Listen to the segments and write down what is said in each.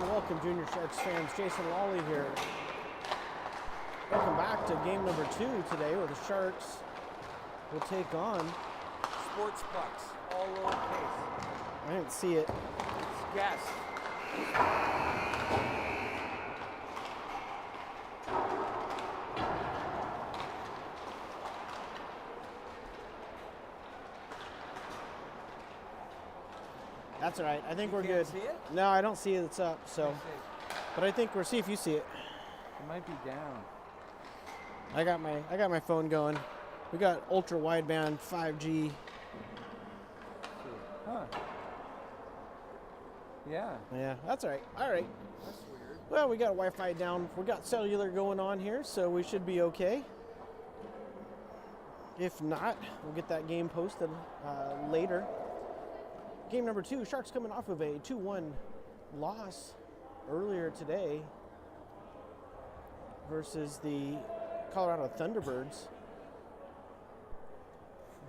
Welcome, Junior Sharks fans. Jason Lawley here. Welcome back to game number 2 today, where the Sharks will take on Sportsplex, all lowercase. I didn't see it. It's guessed. That's all right. I think we're good. See it? No, I don't see it. It's up. So, but I think we'll see if you see it. It might be down. I got my phone going. We got ultra wideband 5G. Huh? Yeah. Yeah, that's all right. All right. That's weird. Well, we got Wi-Fi down. We got cellular going on here, so we should be okay. If not, we'll get that game posted later. Game number 2, Sharks coming off of a 2-1 loss earlier today versus the Colorado Thunderbirds.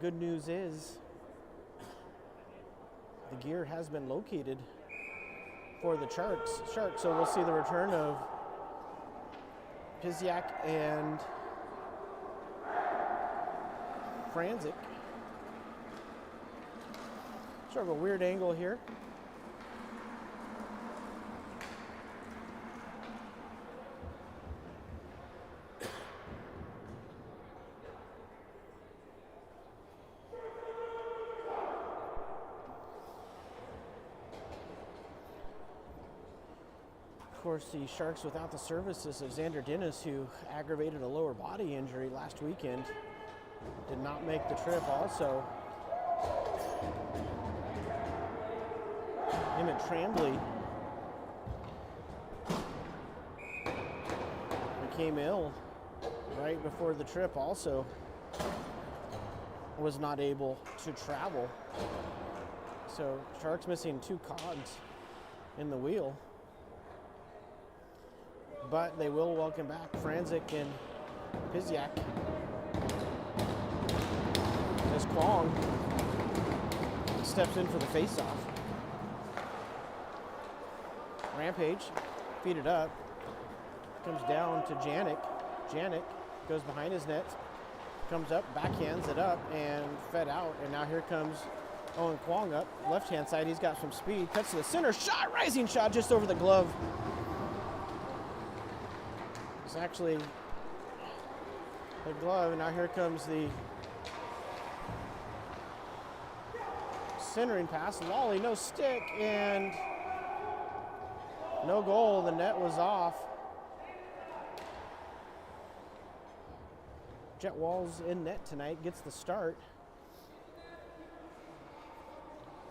Good news is the gear has been located for the Sharks, so we'll see the return of Piziak and Franzik. Sort of a weird angle here. Of course, the Sharks without the services of Xander Dennis, who aggravated a lower body injury last weekend, did not make the trip also. Emmett Trambly became ill right before the trip, also was not able to travel. So Sharks missing 2 cogs in the wheel. But they will welcome back Franzik and Piziak as Kwong steps in for the face-off. Rampage, feed it up, comes down to Janik. Janik goes behind his net, comes up, backhands it up, and fed out. And now here comes Owen Kwong up, left-hand side. He's got some speed, cuts to the center, shot, rising shot just over the glove. It's actually the glove, and now here comes the centering pass. Lawley, no stick, and no goal. The net was off. Jet Walls in net tonight, gets the start.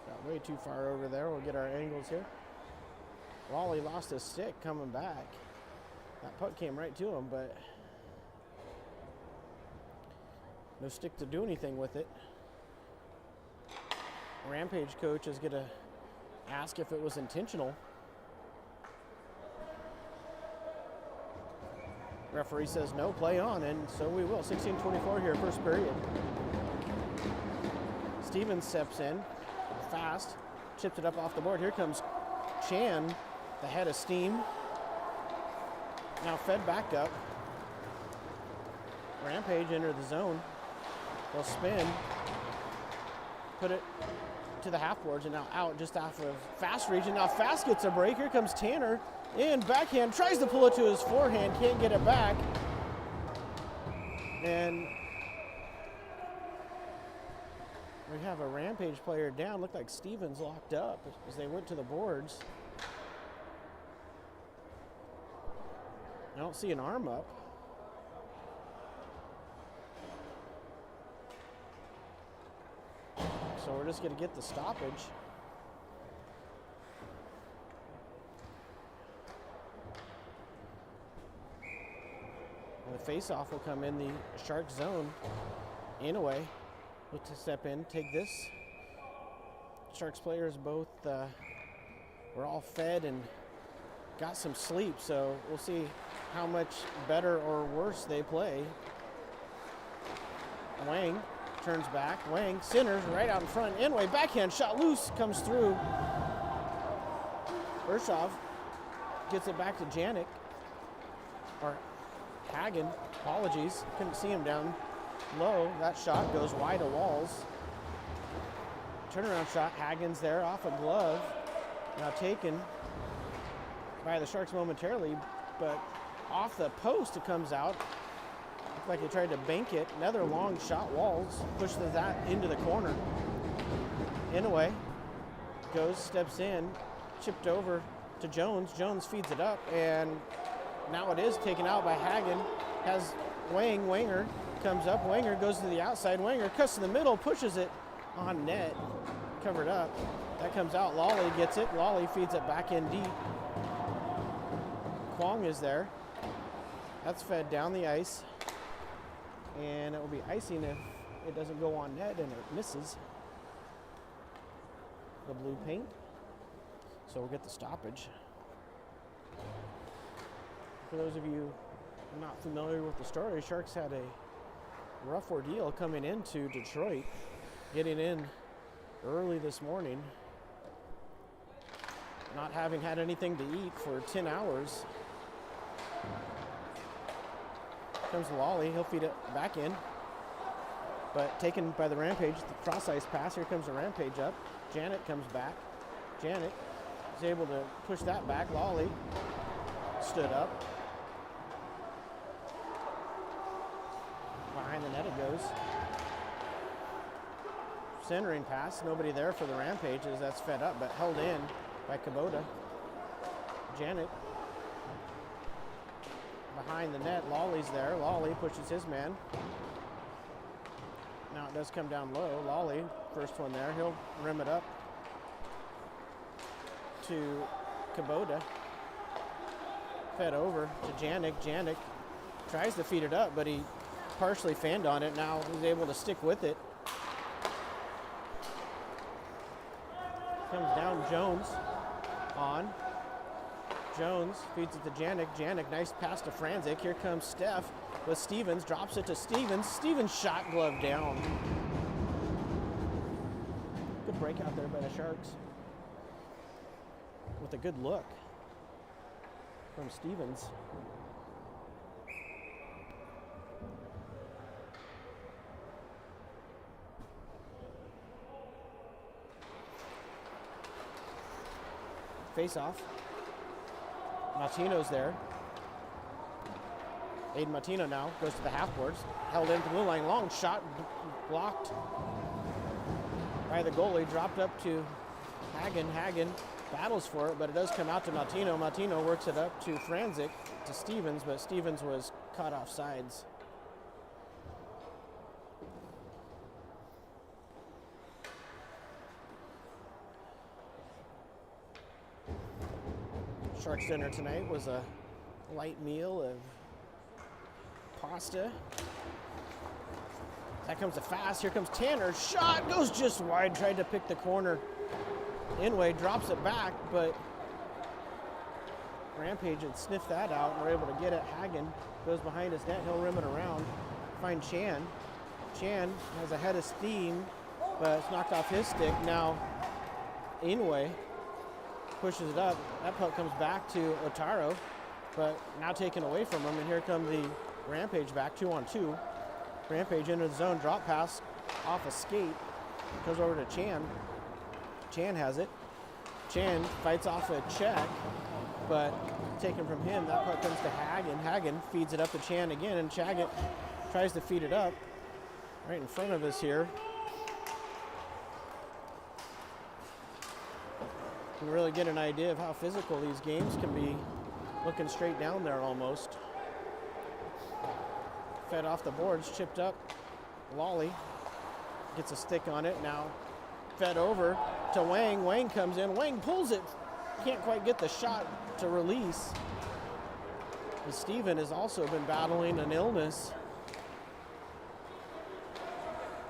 Got way too far over there. We'll get our angles here. Lawley lost his stick coming back. That puck came right to him, but no stick to do anything with it. Rampage coach is going to ask if it was intentional. Referee says no, play on, and so we will. 16:24 here, first period. Stevens steps in fast, chips it up off the board. Here comes Chan, the head of steam. Now fed back up. Rampage enter the zone. They'll spin, put it to the half boards, and now out just off of Fast region. Now Fast gets a break. Here comes Tanner in backhand, tries to pull it to his forehand, can't get it back. And we have a Rampage player down. Looked like Stevens locked up as they went to the boards. I don't see an arm up. So we're just going to get the stoppage. And the face-off will come in the Shark zone. Inouye will to step in, take this. Sharks players both were all fed and got some sleep, so we'll see how much better or worse they play. Wang turns back. Wang centers right out in front. Inouye backhand shot loose, comes through. Urshov gets it back to Janik. Or Hagen, apologies. Couldn't see him down low. That shot goes wide of walls. Turnaround shot, Hagen's there off a glove. Now taken by the Sharks momentarily, but off the post it comes out. Looked like they tried to bank it. Another long shot, Walls pushes that into the corner. Inouye goes, steps in, chipped over to Jones. Jones feeds it up, and now it is taken out by Hagen. Has Wang, Wanger comes up. Wanger goes to the outside. Wanger cuts to the middle, pushes it on net, covered up. That comes out. Lawley gets it. Lawley feeds it back in deep. Kwong is there. That's fed down the ice. And it will be icing if it doesn't go on net and it misses the blue paint. So we'll get the stoppage. For those of you not familiar with the story, Sharks had a rough ordeal coming into Detroit, getting in early this morning, not having had anything to eat for 10 hours. Comes Lawley, he'll feed it back in, but taken by the Rampage, the cross ice pass. Here comes the Rampage up. Janet comes back. Janet is able to push that back. Lawley stood up. Behind the net it goes. Centering pass, nobody there for the Rampage as that's fed up, but held in by Kubota. Janet behind the net. Lawley's there. Lawley pushes his man. Now it does come down low. Lawley, first one there. He'll rim it up to Kubota. Fed over to Janik. Janik tries to feed it up, but he partially fanned on it. Now he's able to stick with it. Comes down Jones on. Jones feeds it to Janik. Janik, nice pass to Franzik. Here comes Steph with Stevens. Drops it to Stevens. Stevens shot glove down. Good break out there by the Sharks. With a good look from Stevens. Face off. Martino's there. Aiden Martino now goes to the half boards. Held into the blue line. Long shot blocked by the goalie. Dropped up to Hagen. Hagen battles for it, but it does come out to Martino. Martino works it up to Franzik, to Stevens, but Stevens was caught off sides. Sharks dinner tonight was a light meal of pasta. That comes a fast. Here comes Tanner. Shot goes just wide. Tried to pick the corner. Inouye drops it back, but Rampage had sniffed that out and were able to get it. Hagen goes behind his net. He'll rim it around. Find Chan. Chan has a head of steam, but it's knocked off his stick. Now Inouye pushes it up. That puck comes back to Otaro, but now taken away from him. And here come the Rampage back, 2-on-2. Rampage into the zone, drop pass off a skate. Goes over to Chan. Chan has it. Chan fights off a check, but taken from him. That puck comes to Hagen. Hagen feeds it up to Chan again, and Chagat tries to feed it up right in front of us here. You can really get an idea of how physical these games can be, looking straight down there almost. Fed off the boards, chipped up. Lawley gets a stick on it. Now Fed over to Wang. Wang comes in. Wang pulls it. Can't quite get the shot to release. And Steven has also been battling an illness.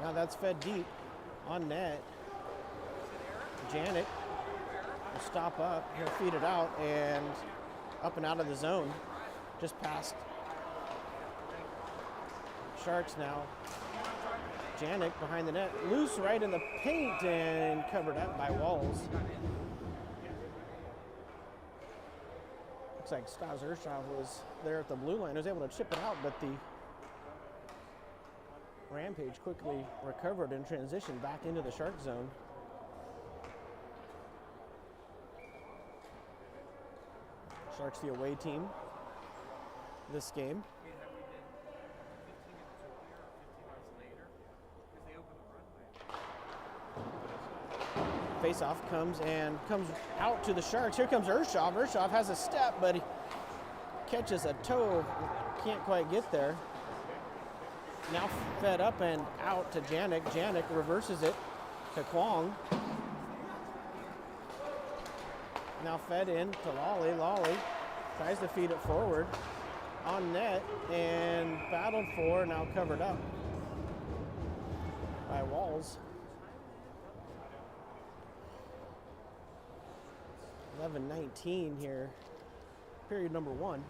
Now that's fed deep on net. Janik will stop up. He'll feed it out and up and out of the zone. Just past Sharks now. Janik behind the net. Loose right in the paint and covered up by Walls. Looks like Stas Urshov was there at the blue line. He was able to chip it out, but the Rampage quickly recovered and transitioned back into the Shark zone. Sharks the away team this game. Faceoff comes out to the Sharks. Here comes Urshov. Urshov has a step, but he catches a toe. Can't quite get there. Now fed up and out to Janik. Janik reverses it to Kwong. Now fed in to Lawley. Lawley tries to feed it forward on net and battled for, now covered up by Walls. 11-19 here, period number 1.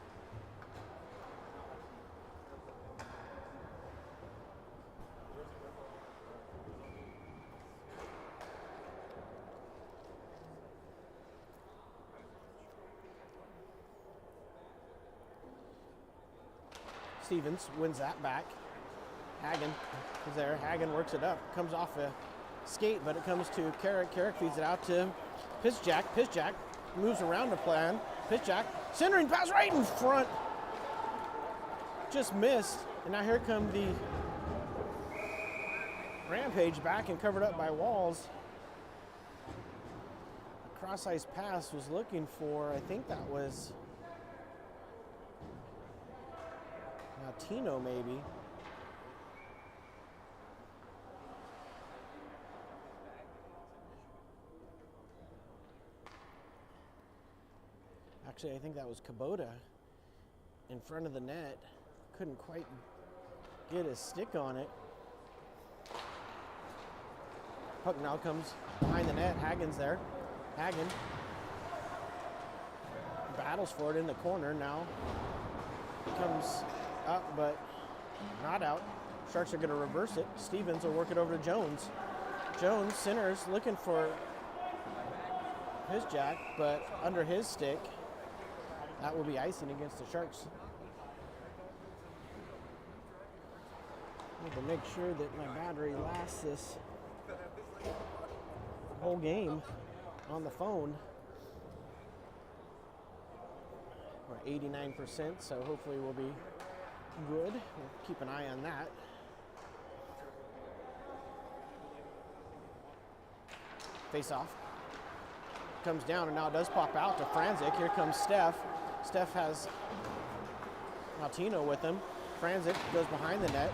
Stevens wins that back. Hagen is there. Hagen works it up. Comes off a skate, but it comes to Carrick. Carrick feeds it out to Piszczak. Piszczak moves around the plan. Piszczak, centering pass right in front. Just missed. And now here come the Rampage back and covered up by Walls. A cross-ice pass was looking for, I think that was Tino maybe. Actually, I think that was Kubota in front of the net. Couldn't quite get his stick on it. Puck now comes behind the net. Hagen's there. Hagen battles for it in the corner. Now comes up, but not out. Sharks are going to reverse it. Stevens will work it over to Jones. Jones centers, looking for Piszczak, but under his stick. That will be icing against the Sharks. I need to make sure that my battery lasts this whole game on the phone. We're 89%, so hopefully we'll be good. We'll keep an eye on that. Face off. Comes down and now does pop out to Franzik. Here comes Steph. Steph has Martino with him. Franzik goes behind the net.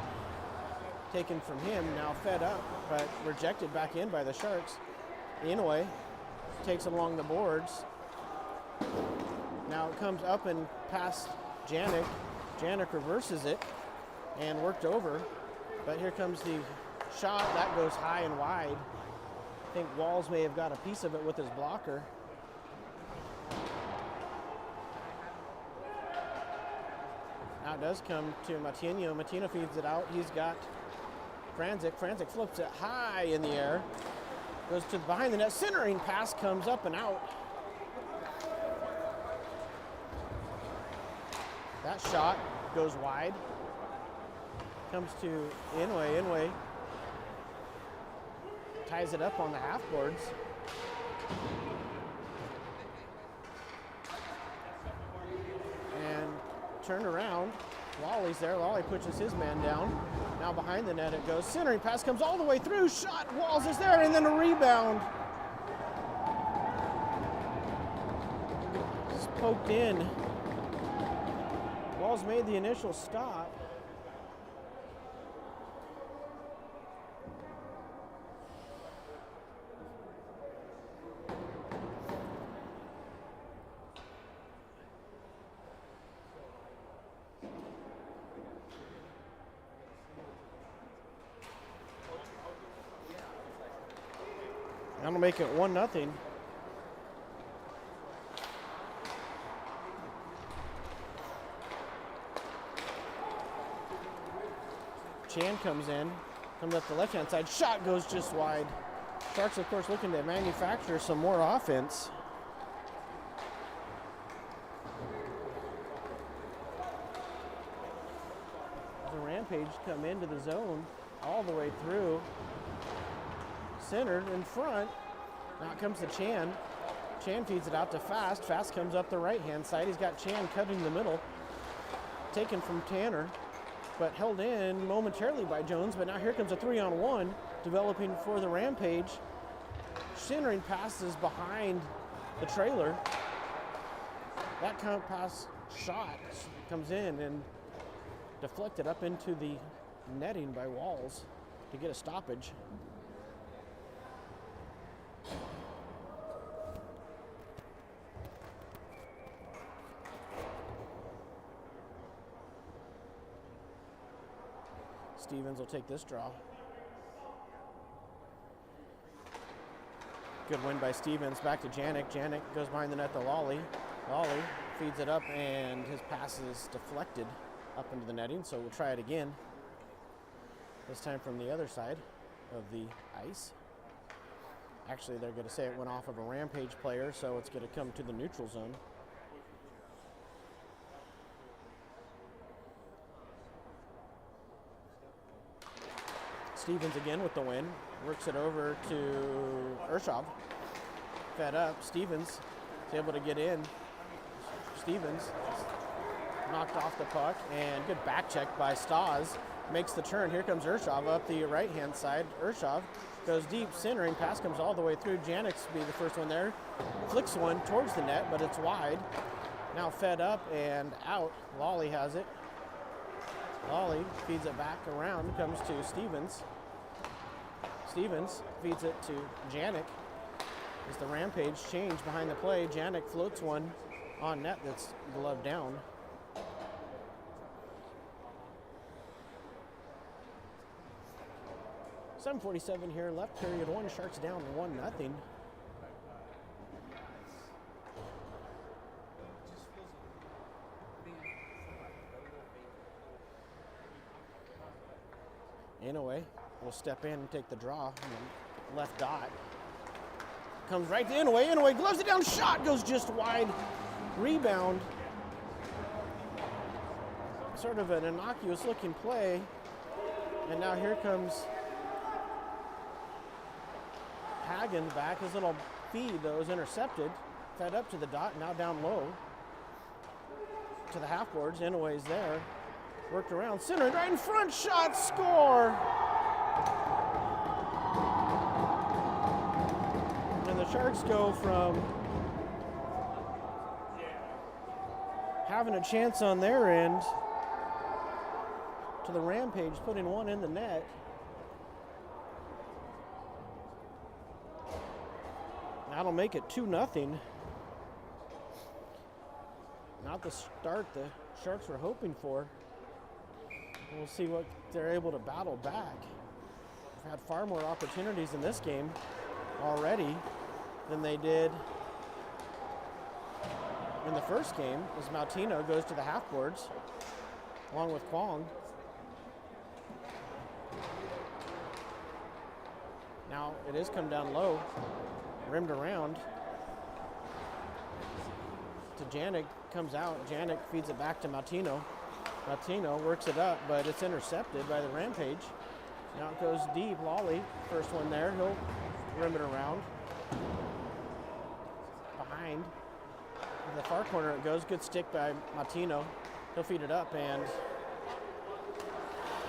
Taken from him, now fed up, but rejected back in by the Sharks. Inouye takes along the boards. Now it comes up and past Janik. Janik reverses it and worked over. But here comes the shot. That goes high and wide. I think Walls may have got a piece of it with his blocker. Now it does come to Matino. Matino feeds it out. He's got Franzik. Franzik flips it high in the air. Goes to behind the net. Centering pass comes up and out. That shot goes wide. Comes to Inouye. Inouye ties it up on the half boards. And turned around. Lawley's there. Lawley pushes his man down. Now behind the net it goes. Centering pass comes all the way through. Shot. Walls is there, and then a rebound. Just poked in. Walls made the initial stop. That'll make it 1-0. Chan comes in, comes up the left-hand side. Shot goes just wide. Sharks, of course, looking to manufacture some more offense. The Rampage come into the zone all the way through. Centered in front. Now it comes to Chan. Chan feeds it out to Fast. Fast comes up the right-hand side. He's got Chan cutting the middle. Taken from Tanner, but held in momentarily by Jones. But now here comes a 3-on-1 developing for the Rampage. Centering passes behind the trailer. That pass shot comes in and deflected up into the netting by Walls to get a stoppage. Stevens will take this draw. Good win by Stevens. Back to Janik. Janik goes behind the net to Lawley. Lawley feeds it up, and his pass is deflected up into the netting, so we'll try it again. This time from the other side of the ice. Actually, they're going to say it went off of a Rampage player, so it's going to come to the neutral zone. Stevens again with the win. Works it over to Urshov. Fed up. Stevens is able to get in. Stevens knocked off the puck, and good back check by Stas. Makes the turn. Here comes Urshov up the right-hand side. Urshov goes deep, centering. Pass comes all the way through. Janik's be the first one there. Flicks one towards the net, but it's wide. Now fed up and out. Lawley has it. Lawley feeds it back around. Comes to Stevens. Stevens feeds it to Janik. As the Rampage change behind the play, Janik floats one on net that's gloved down. .747 here left, period one. Sharks down 1-0. Inouye will step in and take the draw. Left dot. Comes right to Inouye. Inouye gloves it down. Shot goes just wide. Rebound. Sort of an innocuous looking play. And now here comes Hagen back. His little feed, though, is intercepted. Fed up to the dot. Now down low to the half boards. Inouye's there. Worked around, centered right in front, shot, score! And the Sharks go from having a chance on their end to the Rampage putting one in the net. That'll make it 2-0. Not the start the Sharks were hoping for. We'll see what they're able to battle back. They've had far more opportunities in this game already than they did in the first game, as Mautino goes to the half boards along with Kwong. Now it is come down low, rimmed around to Janik, comes out. Janik feeds it back to Mautino. Mautino works it up, but it's intercepted by the Rampage. Now it goes deep. Lawley, first one there. He'll rim it around. Behind. In the far corner it goes. Good stick by Mautino. He'll feed it up and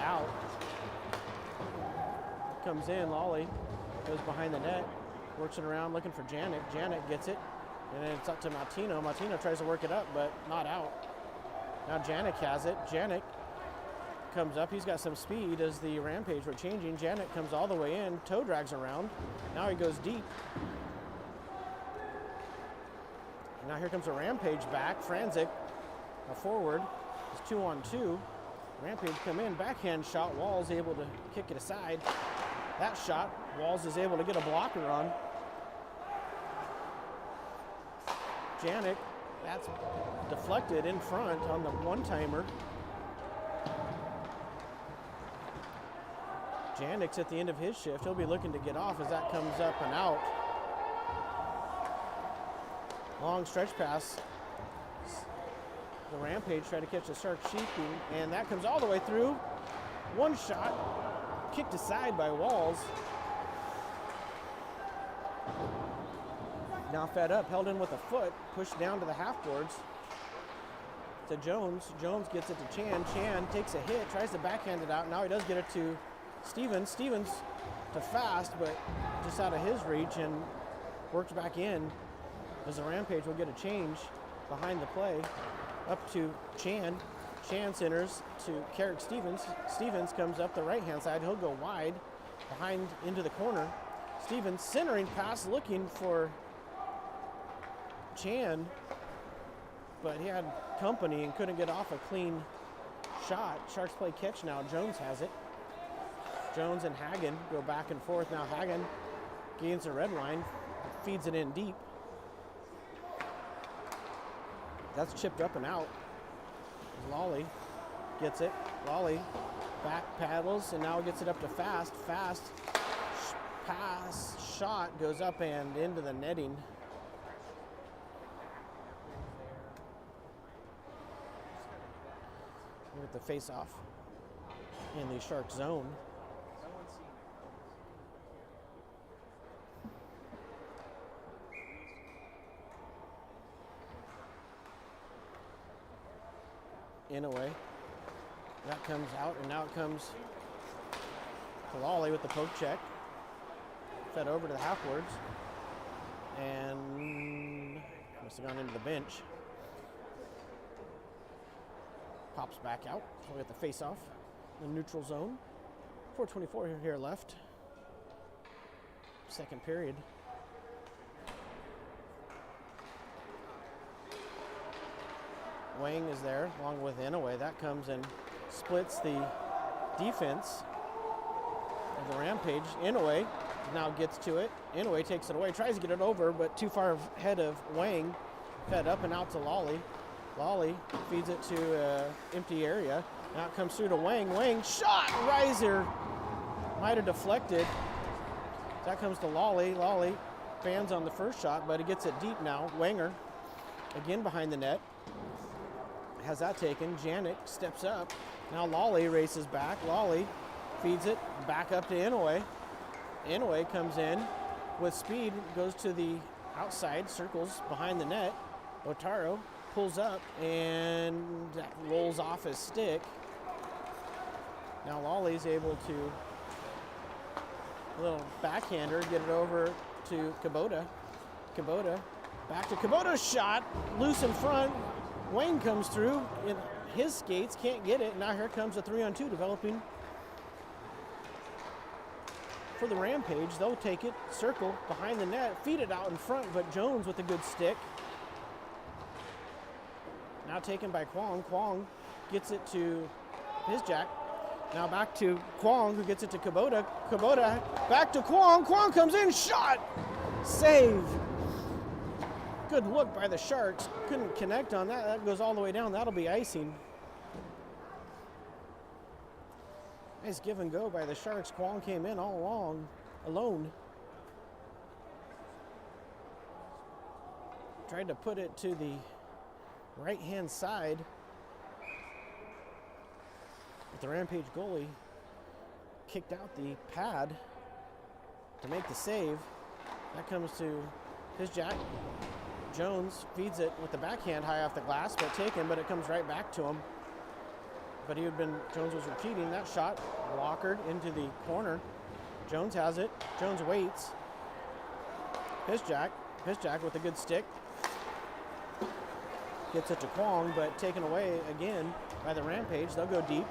out. Comes in. Lawley goes behind the net. Works it around looking for Janik. Janik gets it. And then it's up to Mautino. Mautino tries to work it up, but not out. Now Janik has it. Janik comes up. He's got some speed as the Rampage were changing. Janik comes all the way in. Toe drags around. Now he goes deep. And now here comes a Rampage back. Franzik, a forward, is 2-on-2. Rampage come in. Backhand shot. Walls able to kick it aside. That shot, Walls is able to get a blocker on. Janik, that's deflected in front on the one-timer. Janik's at the end of his shift. He'll be looking to get off as that comes up and out. Long stretch pass. The Rampage tried to catch the Shark sheeping, and that comes all the way through. One shot, kicked aside by Walls. Now fed up, held in with a foot, pushed down to the half boards to Jones. Jones gets it to Chan. Chan takes a hit, tries to backhand it out. Now he does get it to Stevens. Stevens to Fast, but just out of his reach and worked back in as the Rampage will get a change behind the play up to Chan. Chan centers to Carrick Stevens. Stevens comes up the right-hand side. He'll go wide behind into the corner. Stevens centering pass looking for Chan, but he had company and couldn't get off a clean shot. Sharks play catch now. Jones has it. Jones and Hagen go back and forth. Now Hagen gains the red line, feeds it in deep. That's chipped up and out. Lawley gets it. Lawley back paddles and now gets it up to Fast. Fast pass shot goes up and into the netting. With the face-off in the Shark zone. In a way. That comes out, and now it comes to Lawley with the poke check. Fed over to the half-boards. And must have gone into the bench. Pops back out. So we got the face-off in the neutral zone. 4:24 here left. Second period. Wang is there along with Inouye. That comes and splits the defense of the Rampage. Inouye now gets to it. Inouye takes it away, tries to get it over, but too far ahead of Wang. Fed up and out to Lawley. Lawley feeds it to empty area. Now it comes through to Wang. Wang shot, riser. Might have deflected. That comes to Lawley. Lawley fans on the first shot, but he gets it deep now. Wanger again behind the net. Has that taken. Janik steps up. Now Lawley races back. Lawley feeds it back up to Inouye. Inouye comes in with speed, goes to the outside, circles behind the net. Otaro pulls up and that rolls off his stick. Now Lawley's able to, a little backhander, get it over to Kubota. Kubota, back to Kubota's shot, loose in front. Wayne comes through in his skates, can't get it. Now here comes a 3-on-2 developing for the Rampage. They'll take it, circle behind the net, feed it out in front, but Jones with a good stick. Now taken by Kwong. Kwong gets it to his jack. Now back to Kwong, who gets it to Kubota. Kubota back to Kwong. Kwong comes in, shot, save. Good look by the Sharks. Couldn't connect on that. That goes all the way down. That'll be icing. Nice give and go by the Sharks. Kwong came in all along, alone. Tried to put it to the right-hand side. But the Rampage goalie kicked out the pad to make the save. That comes to his jack. Jones feeds it with the backhand high off the glass, but taken, but it comes right back to him. But Jones was repeating that shot, blockered into the corner. Jones has it. Jones waits. His jack with a good stick. Gets it to Kwong, but taken away again by the Rampage. They'll go deep.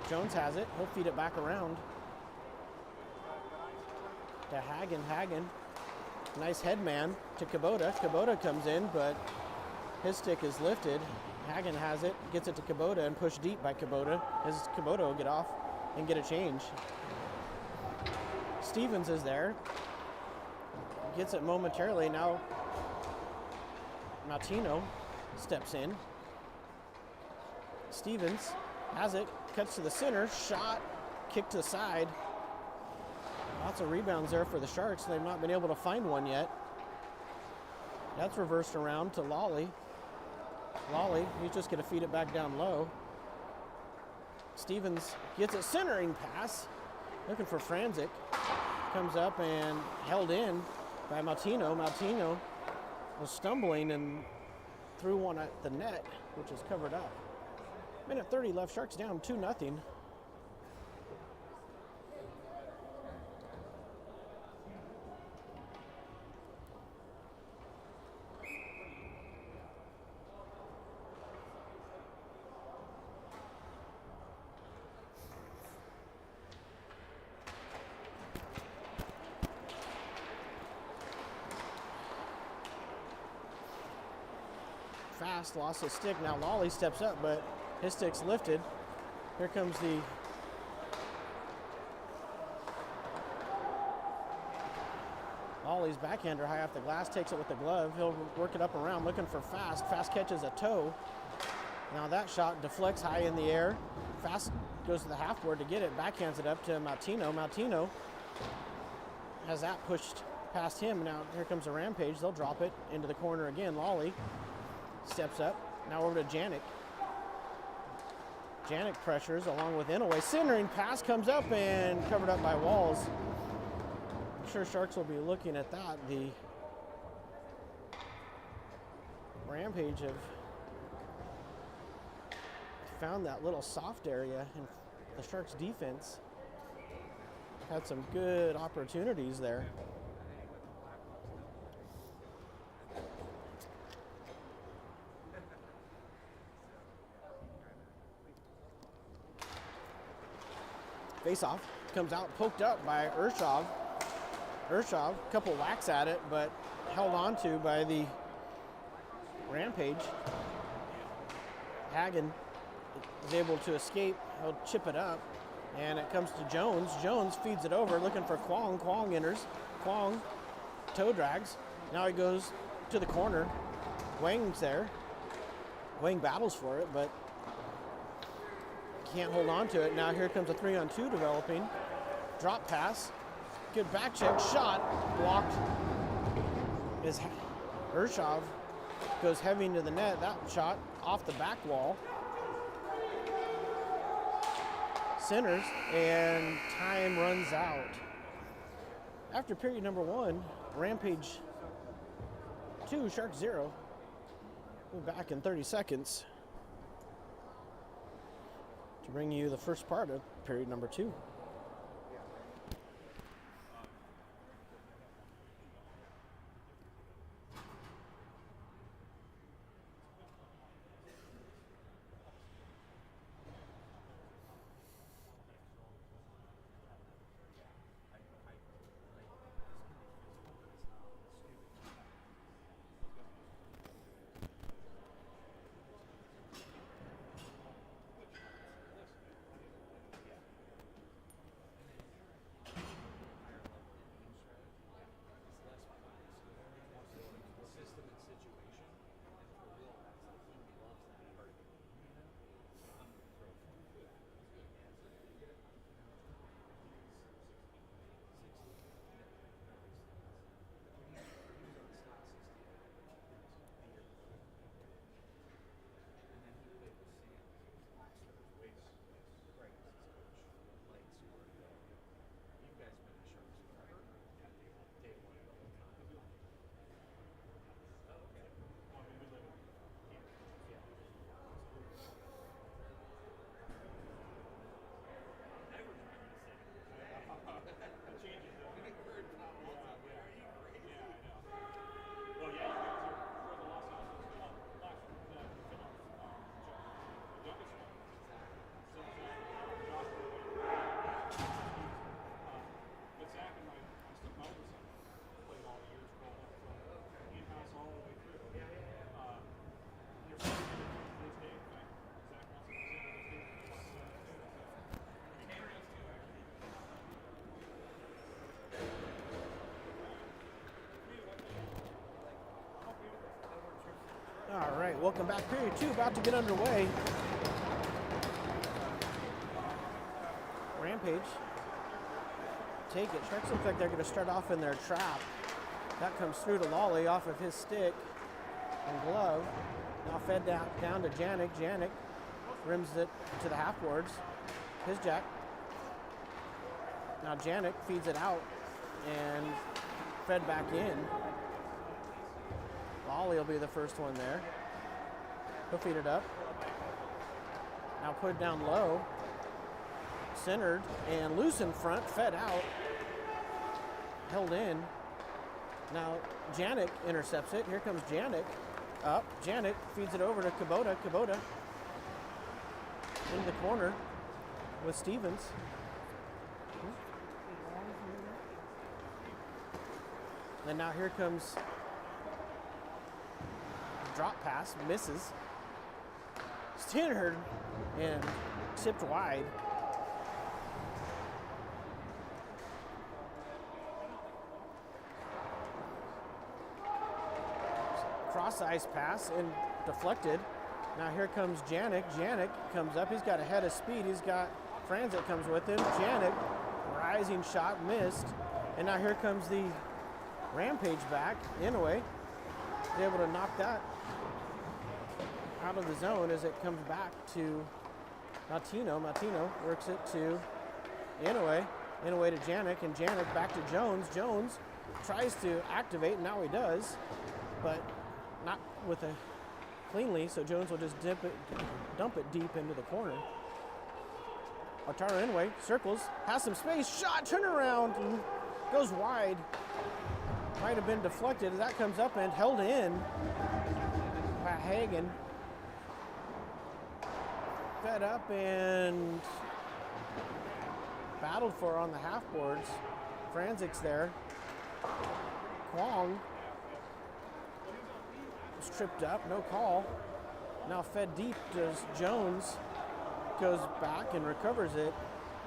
Jones has it. He'll feed it back around to Hagen. Hagen. Nice headman to Kubota. Kubota comes in, but his stick is lifted. Hagen has it, gets it to Kubota and pushed deep by Kubota. Kubota will get off and get a change. Stevens is there. Gets it momentarily. Now Martino steps in. Stevens has it, cuts to the center, shot, kick to the side. Lots of rebounds there for the Sharks. They've not been able to find one yet. That's reversed around to Lawley. Lawley, he's just going to feed it back down low. Stevens gets a centering pass, looking for Franzik. Comes up and held in by Martino. Martino was stumbling and threw one at the net, which is covered up. Minute 30 left, Sharks down 2-0. Fast, lost his stick. Now Lawley steps up, but his stick's lifted. Here comes the Lawley's backhander high off the glass, takes it with the glove. He'll work it up around, looking for Fast. Fast catches a toe. Now that shot deflects high in the air. Fast goes to the half board to get it, backhands it up to Martino. Martino has that pushed past him. Now here comes a Rampage. They'll drop it into the corner again. Lawley steps up. Now over to Janik. Janik pressures along with Inouye. Centering pass comes up and covered up by Walls. I'm sure Sharks will be looking at that. The Rampage have found that little soft area in the Sharks defense. Had some good opportunities there. Face-off comes out, poked up by Urshov. Urshov, couple whacks at it, but held on to by the Rampage. Hagen is able to escape. He'll chip it up, and it comes to Jones. Jones feeds it over, looking for Kwong. Kwong enters. Kwong toe drags. Now he goes to the corner. Wang's there. Wang battles for it, but can't hold on to it. Now here comes a 3-on-2 developing. Drop pass. Good back check. Shot. Blocked. Is Urshov goes heavy into the net. That shot off the back wall. Centers, and time runs out. After period number 1, Rampage 2, Sharks 0. We'll be back in 30 seconds to bring you the first part of period number 2. Welcome back, period 2, about to get underway. Rampage. Take it. Sharks look like they're going to start off in their trap. That comes through to Lolly off of his stick and glove. Now fed down to Janik. Janik rims it to the half boards. His jack. Now Janik feeds it out and fed back in. Lolly will be the first one there. He'll feed it up. Now put it down low. Centered and loose in front, fed out. Held in. Now Janik intercepts it. Here comes Janik up. Janik feeds it over to Kubota. Kubota into the corner with Stevens. And now here comes drop pass, misses. Centered and tipped wide. Cross ice pass and deflected. Now here comes Janik. Janik comes up. He's got a head of speed. He's got Franz that comes with him. Janik, rising shot, missed. And now here comes the Rampage back. Inouye is able to knock that out of the zone as it comes back to Martino. Martino works it to Inouye. Inouye to Janik, and Janik back to Jones. Jones tries to activate, and now he does, but not with a cleanly, so Jones will just dump it deep into the corner. Otaro Inouye circles, has some space, shot, turn around, and goes wide. Might have been deflected as that comes up and held in by Hagen. Fed up and battled for on the half boards. Franzic's there. Kwong was tripped up, no call. Now fed deep as Jones goes back and recovers it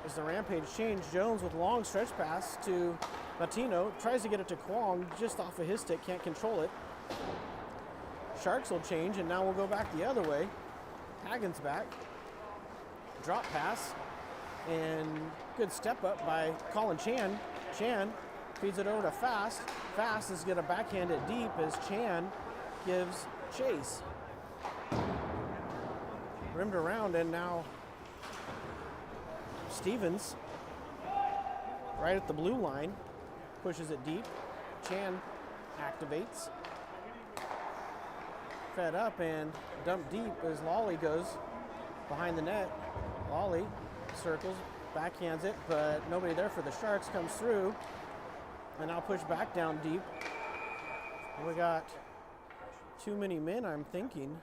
as the Rampage change. Jones with long stretch pass to Martino, tries to get it to Kwong just off of his stick, can't control it. Sharks will change and now we'll go back the other way. Hagen's back. Drop pass and good step up by Colin Chan. Chan feeds it over to Fast. Fast is going to backhand it deep as Chan gives chase. Rimmed around and now Stevens right at the blue line pushes it deep. Chan activates. Fed up and dumped deep as Lolly goes behind the net. Lolly circles, backhands it, but nobody there for the Sharks. Comes through and now push back down deep. We got too many men, I'm thinking.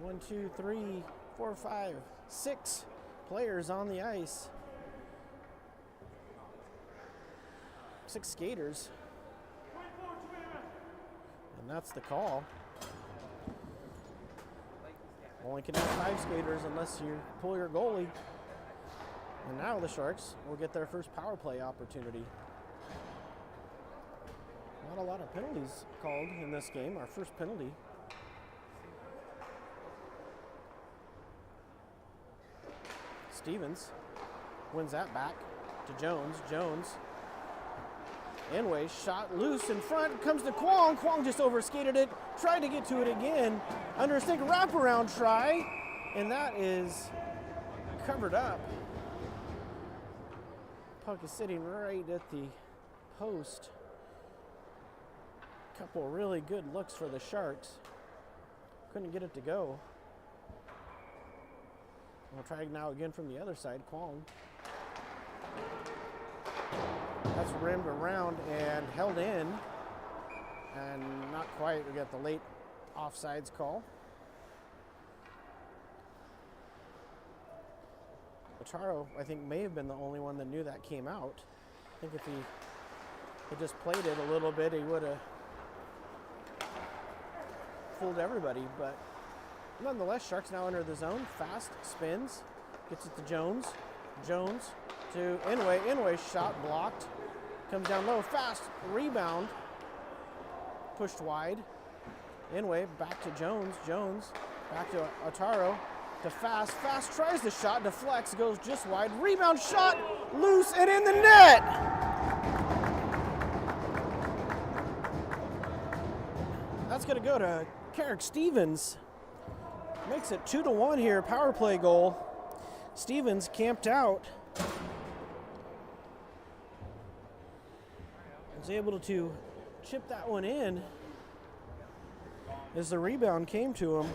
1, 2, 3, 4, 5, 6 players on the ice. 6 skaters. And that's the call. Only can have 5 skaters unless you pull your goalie. And now the Sharks will get their first power play opportunity. Not a lot of penalties called in this game. Our first penalty. Stevens wins that back to Jones. Jones. Inouye shot loose in front, comes to Kwong. Kwong just overskated it, tried to get to it again. Under a stick wraparound try, and that is covered up. Puck is sitting right at the post. Couple really good looks for the Sharks. Couldn't get it to go. We'll try now again from the other side, Kwong. That's rimmed around and held in, and not quite. We got the late offsides call. Otaro, I think, may have been the only one that knew that came out. I think if he had just played it a little bit, he would have fooled everybody. But nonetheless, Sharks now enter the zone. Fast spins, gets it to Jones. Jones to Inouye. Inouye shot blocked. Comes down low, Fast rebound. Pushed wide. Inway back to Jones. Jones back to Otaro. To Fast. Fast tries the shot, deflects, goes just wide. Rebound shot, loose and in the net. That's going to go to Carrick Stevens. Makes it 2-1 here, power play goal. Stevens camped out. Was able to chip that one in as the rebound came to him.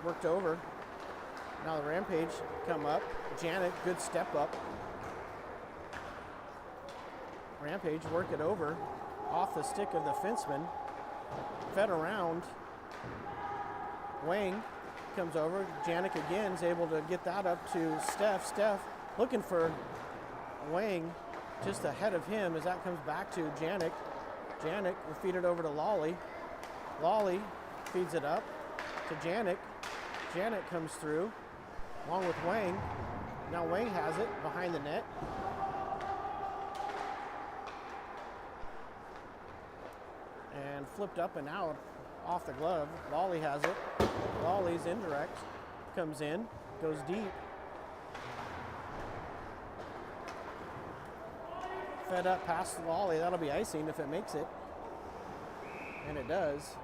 Worked over. Now the Rampage come up. Janet, good step up. Rampage work it over. Off the stick of the fenceman. Fed around. Wang comes over. Janik again is able to get that up to Steph. Steph looking for Wang just ahead of him as that comes back to Janik. Janik will feed it over to Lawley. Lawley feeds it up to Janik. Janet comes through along with Wang. Now Wang has it behind the net. And flipped up and out off the glove. Lawley has it. Lawley's indirect. Comes in, goes deep. Fed up past Lawley. That'll be icing if it makes it. And it does.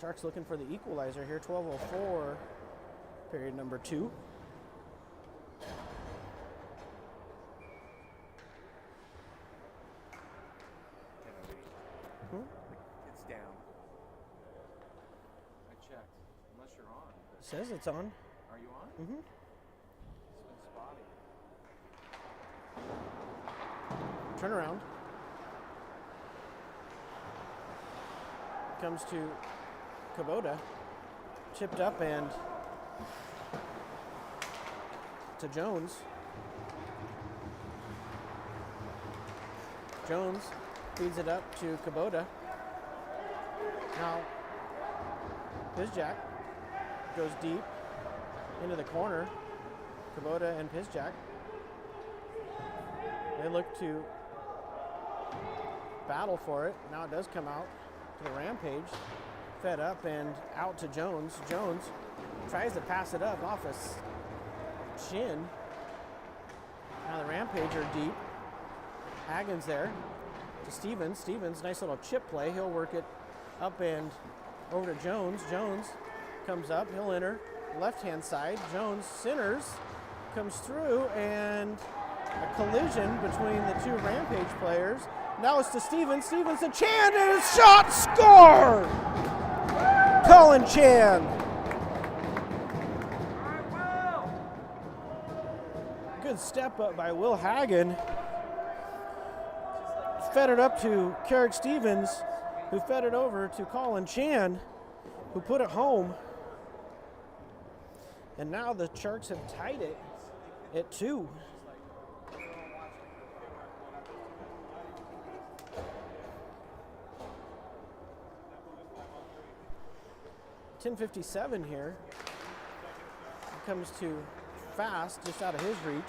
Sharks looking for the equalizer here. 12:04, period number 2. It's down. I checked. Unless you're on. It says it's on. Are you on? Mm-hmm. It's been spotty. Turn around. Comes to Kubota. Chipped up and to Jones. Jones feeds it up to Kubota. Now, Pizjak goes deep into the corner. Kubota and Pizjak. They look to battle for it. Now it does come out to the Rampage. Fed up and out to Jones. Jones tries to pass it up off his shin. Now the Rampage are deep. Hagen's there to Stevens. Stevens, nice little chip play. He'll work it up and over to Jones. Jones comes up. He'll enter left-hand side. Jones centers, comes through, and a collision between the two Rampage players. Now it's to Stevens. Stevens to Chan, and his shot, score! Colin Chan. Good step up by Will Hagen. Fed it up to Carrick Stevens, who fed it over to Colin Chan, who put it home. And now the Sharks have tied it at 2. .10:57 here. It comes to Fast, just out of his reach.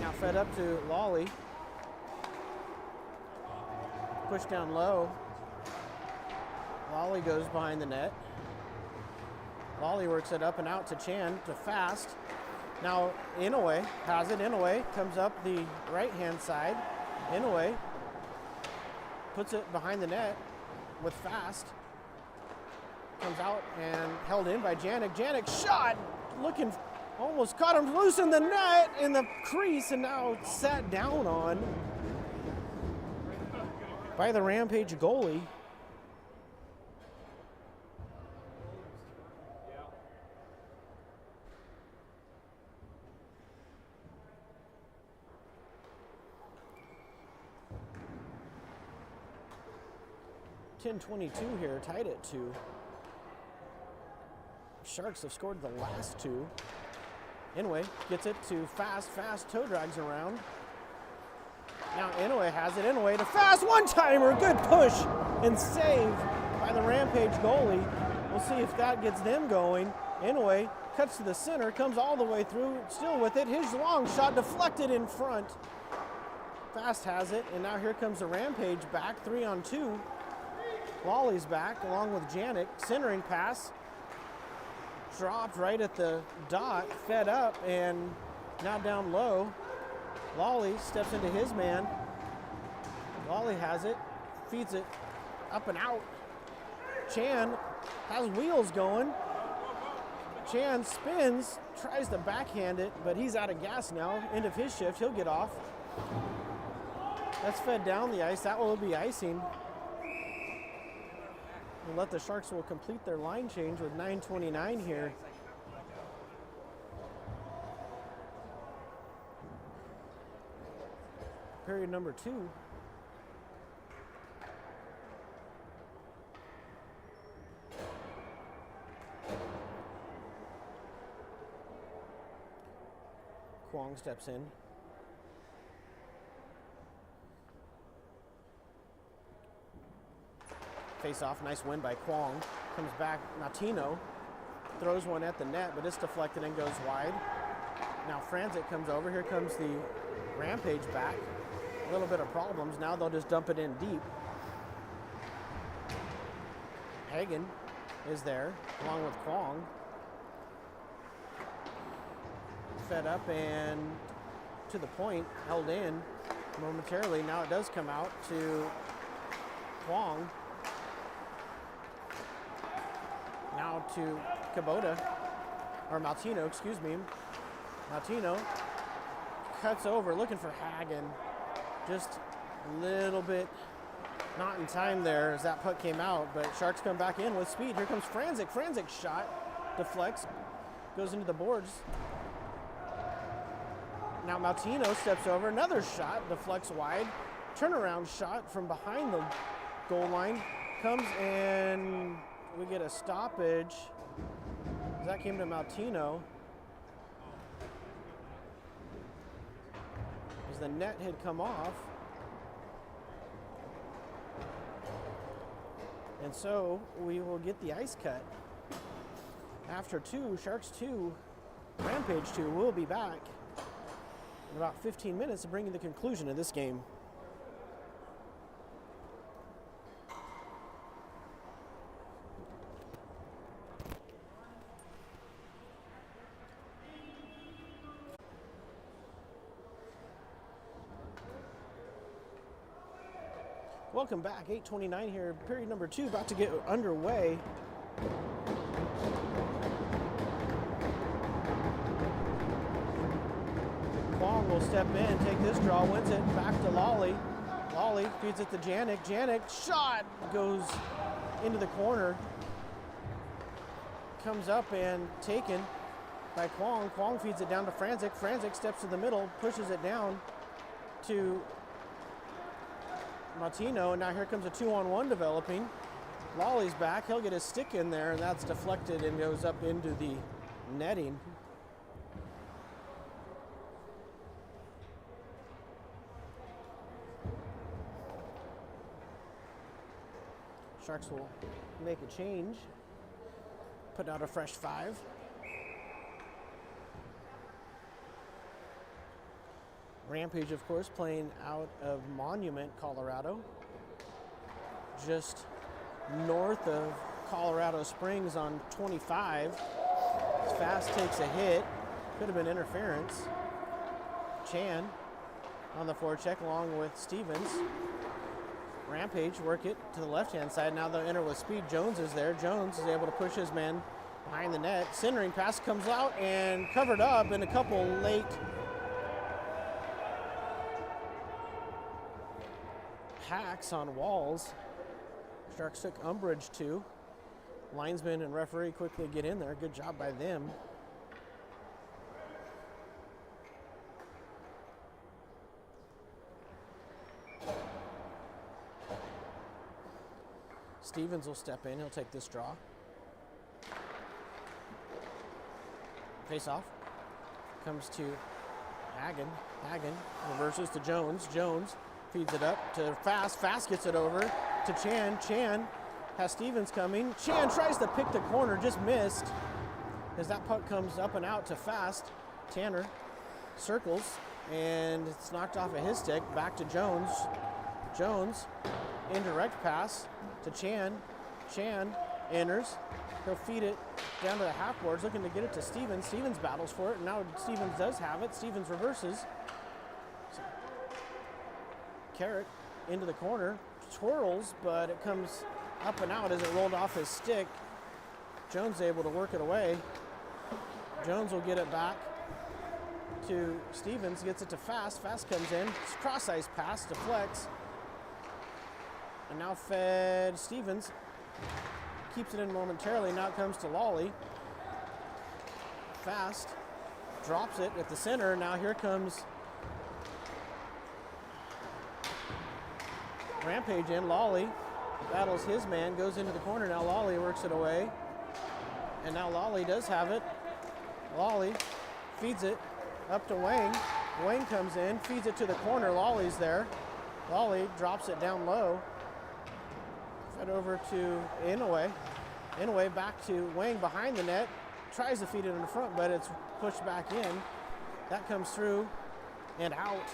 Now fed up to Lawley. Push down low. Lawley goes behind the net. Lawley works it up and out to Chan, to Fast. Now Inouye has it. Inouye comes up the right-hand side. Inouye puts it behind the net with Fast. Comes out and held in by Janik. Janik shot, looking, almost caught him loose in the net, in the crease, and now sat down on by the Rampage goalie. .10:22 here, tied at 2. Sharks have scored the last 2. Inouye gets it to Fast. Fast toe drags around. Now Inouye has it. Inouye to Fast. One-timer. Good push and saved by the Rampage goalie. We'll see if that gets them going. Anyway, cuts to the center, comes all the way through, still with it. His long shot deflected in front. Fast has it, and now here comes the Rampage back, 3-on-2. Lolly's back along with Janik. Centering pass. Dropped right at the dot, fed up, and now down low. Lolly steps into his man. Lolly has it, feeds it up and out. Chan has wheels going. Chan spins, tries to backhand it, but he's out of gas now. End of his shift, he'll get off. That's fed down the ice. That will be icing. We'll let the Sharks will complete their line change with 9:29 here. Period number 2. Kwong steps in. Face off, nice win by Kwong. Comes back, Martino throws one at the net, but it's deflected and goes wide. Now Franzik comes over. Here comes the Rampage back. A little bit of problems. Now they'll just dump it in deep. Hagen is there, along with Kwong. Fed up and to the point, held in momentarily. Now it does come out to Kwong. Now to Kubota, or Maltino, excuse me. Maltino cuts over, looking for Hagen. Just a little bit not in time there as that puck came out, but Sharks come back in with speed. Here comes Franzik. Franzik's shot deflects, goes into the boards. Now Maltino steps over, another shot deflects wide. Turnaround shot from behind the goal line comes, and we get a stoppage. That came to Maltino. As the net had come off. And so we will get the ice cut. After 2, Sharks 2, Rampage 2, we'll be back in about 15 minutes to bring you the conclusion of this game. Welcome back, 8:29 here, period number 2, about to get underway. Kwong will step in, take this draw, wins it, back to Lolly. Lolly feeds it to Janik. Janik, shot, goes into the corner. Comes up and taken by Kwong. Kwong feeds it down to Franzik. Franzik steps to the middle, pushes it down to Martino, and now here comes a 2-on-1 developing. Lolly's back, he'll get his stick in there, and that's deflected and goes up into the netting. Sharks will make a change, put out a fresh 5. Rampage, of course, playing out of Monument, Colorado, just north of Colorado Springs on 25. Fast takes a hit, could have been interference. Chan on the forecheck along with Stevens. Rampage work it to the left-hand side. Now they'll enter with speed. Jones is there. Jones is able to push his man behind the net. Centering pass comes out and covered up in a couple late hacks on walls. Sharks took umbrage to. Linesman and referee quickly get in there. Good job by them. Stevens will step in. He'll take this draw. Face off. Comes to Hagen. Hagen reverses to Jones. Jones feeds it up to Fast. Fast gets it over. to Chan. Chan has Stevens coming. Chan tries to pick the corner, just missed. As that puck comes up and out to Fast. Tanner circles, and it's knocked off of his stick. Back to Jones. Jones, indirect pass to Chan. Chan enters. He'll feed it down to the half boards, looking to get it to Stevens. Stevens battles for it, and now Stevens does have it. Stevens reverses. Carrot into the corner, twirls, but it comes up and out as it rolled off his stick. Jones able to work it away. Jones will get it back to Stevens, gets it to Fast. Fast comes in, cross-ice pass, deflects. And now fed Stevens. Keeps it in momentarily, now it comes to Lawley. Fast drops it at the center. Now here comes Rampage in. Lawley battles his man, goes into the corner. Now Lawley works it away. And now Lawley does have it. Lawley feeds it up to Wang. Wang comes in, feeds it to the corner. Lawley's there. Lawley drops it down low. Fed over to Inouye. Inouye back to Wang behind the net. Tries to feed it in the front, but it's pushed back in. That comes through and out.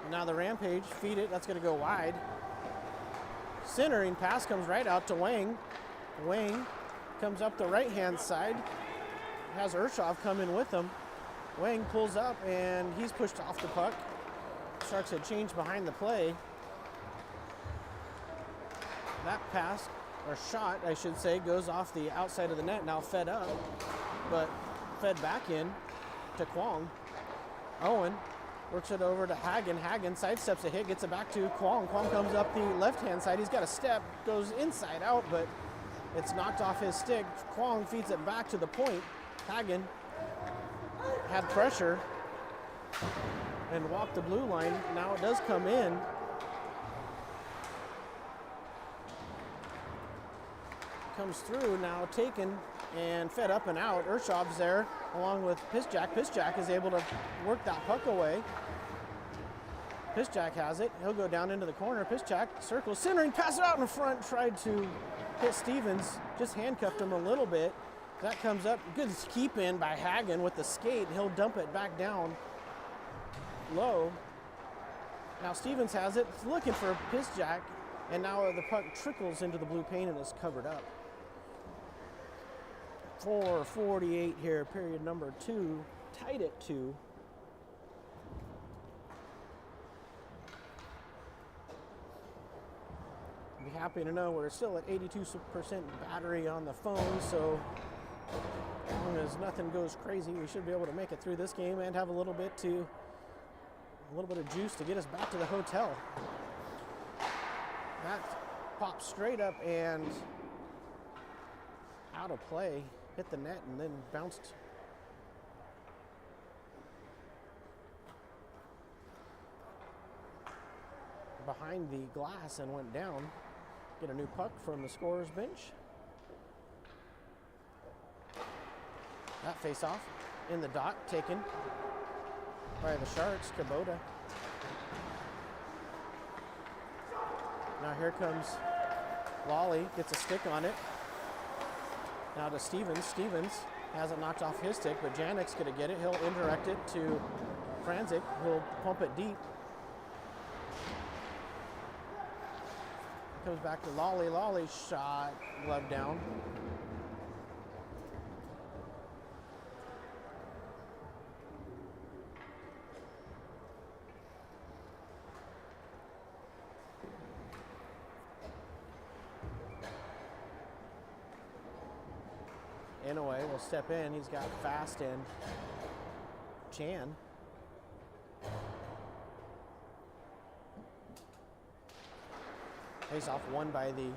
And now the Rampage feed it. That's going to go wide. Centering pass comes right out to Wang. Wang comes up the right-hand side. Has Urshov come in with him. Wang pulls up, and he's pushed off the puck. Sharks had changed behind the play. That pass, or shot, I should say, goes off the outside of the net, now fed up, but fed back in to Kwong. Owen works it over to Hagen. Hagen sidesteps a hit, gets it back to Kwong. Kwong comes up the left-hand side. He's got a step, goes inside out, but it's knocked off his stick. Kwong feeds it back to the point. Hagen had pressure and walked the blue line. Now it does come in. Comes through, now taken and fed up and out. Urshov's there along with Pisjak. Pisjak is able to work that puck away. Pisjak has it. He'll go down into the corner. Pisjak circles, centering, pass it out in front. Tried to hit Stevens, just handcuffed him a little bit. That comes up, good keep in by Hagen with the skate. He'll dump it back down low. Now Stevens has it, looking for Pisjak, and now the puck trickles into the blue paint and is covered up. 4:48 here, period number 2, tied at 2. Be happy to know we're still at 82% battery on the phone, so as long as nothing goes crazy, we should be able to make it through this game and have a little bit of juice to get us back to the hotel. That popped straight up and out of play, hit the net and then bounced behind the glass and went down. Get a new puck from the scorer's bench. That face-off in the dot, taken by the Sharks, Kubota. Now here comes Lawley, gets a stick on it. Now to Stevens. Stevens has it knocked off his stick, but Janek's going to get it. He'll indirect it to Franzik, who'll pump it deep. Comes back to Lawley. Lawley shot, glove down. Inouye will step in. He's got Fast and Chan. Face off won by the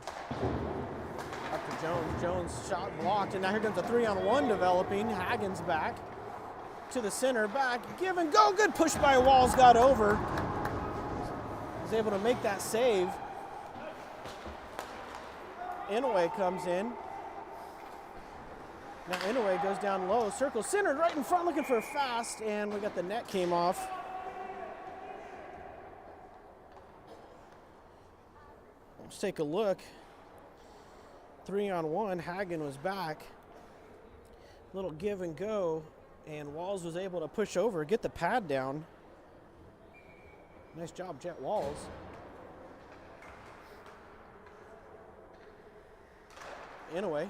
up to Jones. Jones shot blocked, and now here comes a 3-on-1 developing. Hagen's back to the center, back, give and go. Good push by Walls, got over. He's able to make that save. Inouye comes in. Now Inouye goes down low, circle centered right in front, looking for Fast, and we got the net came off. Let's take a look. 3-on-1. Hagen was back. Little give and go, and Walls was able to push over, get the pad down. Nice job, Jet Walls. Inouye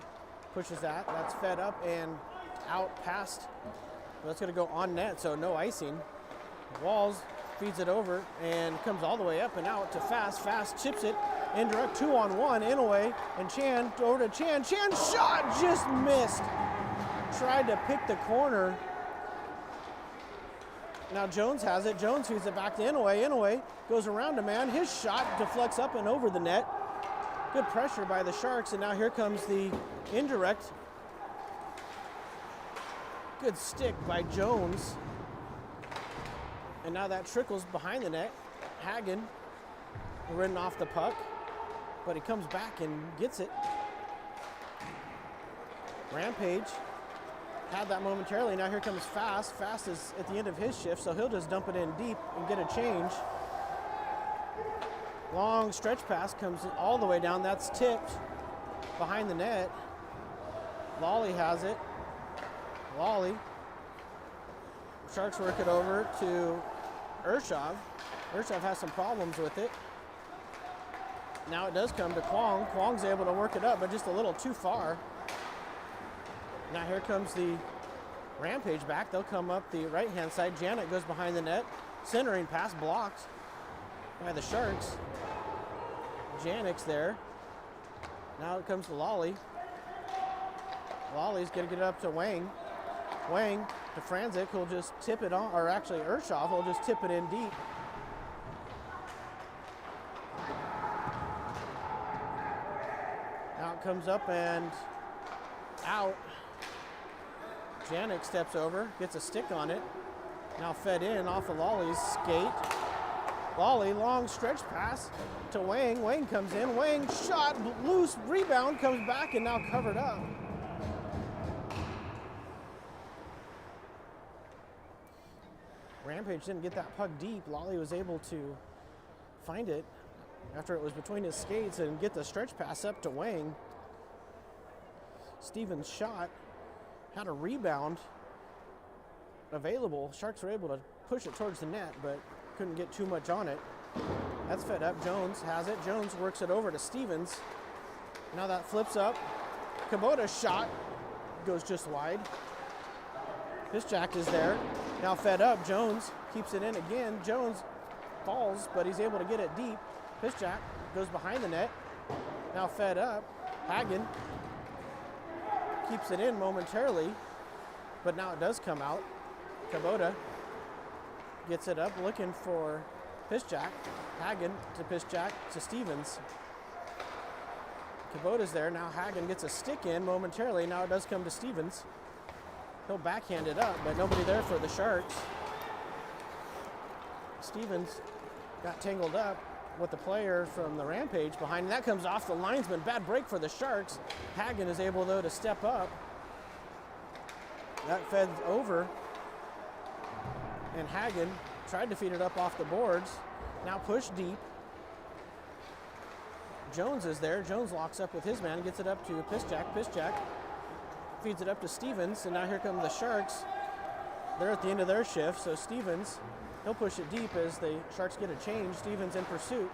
pushes that. That's fed up and out past. That's going to go on net, so no icing. Walls feeds it over and comes all the way up and out to Fast. Fast chips it. Indirect 2-on-1. Inouye and Chan over to Chan. Chan shot just missed. Tried to pick the corner. Now Jones has it. Jones feeds it back to Inouye. Inouye goes around a man. His shot deflects up and over the net. Good pressure by the Sharks, and now here comes the indirect. Good stick by Jones. And now that trickles behind the net. Hagen ridden off the puck, but he comes back and gets it. Rampage had that momentarily. Now here comes Fast. Fast is at the end of his shift, so he'll just dump it in deep and get a change. Long stretch pass comes all the way down. That's tipped behind the net. Lawley has it. Lawley. Sharks work it over to Urshov. Urshov has some problems with it. Now it does come to Kwong. Kwong's able to work it up, but just a little too far. Now here comes the Rampage back. They'll come up the right-hand side. Janet goes behind the net. Centering pass blocked by the Sharks. Janek's there. Now it comes to Lawley. Lawley's going to get it up to Wang. Wang to Franzik, who'll just tip it on, or actually Urshov will just tip it in deep. Now it comes up and out. Janek steps over, gets a stick on it. Now fed in off of Lawley's skate. Lawley, long stretch pass to Wang. Wang comes in. Wang shot loose, rebound, comes back and now covered up. Rampage didn't get that puck deep. Lawley was able to find it after it was between his skates and get the stretch pass up to Wang. Stevens' shot had a rebound available. Sharks were able to push it towards the net, but couldn't get too much on it. That's fed up. Jones has it. Jones works it over to Stevens. Now that flips up. Kubota's shot goes just wide. Piszczak is there. Now fed up. Jones keeps it in again. Jones falls, but he's able to get it deep. Piszczak goes behind the net. Now fed up. Hagen keeps it in momentarily, but now it does come out. Kubota gets it up, looking for Piszczak. Hagen to Piszczak to Stevens. Kubota's there. Now Hagen gets a stick in momentarily. Now it does come to Stevens. He'll backhand it up, but nobody there for the Sharks. Stevens got tangled up with the player from the Rampage behind, and that comes off the linesman. Bad break for the Sharks. Hagen is able, though, to step up. That fed over, and Hagen tried to feed it up off the boards. Now push deep. Jones is there. Jones locks up with his man, gets it up to Piszczak. Piszczak feeds it up to Stevens, and now here come the Sharks. They're at the end of their shift, so Stevens, he'll push it deep as the Sharks get a change. Stevens in pursuit.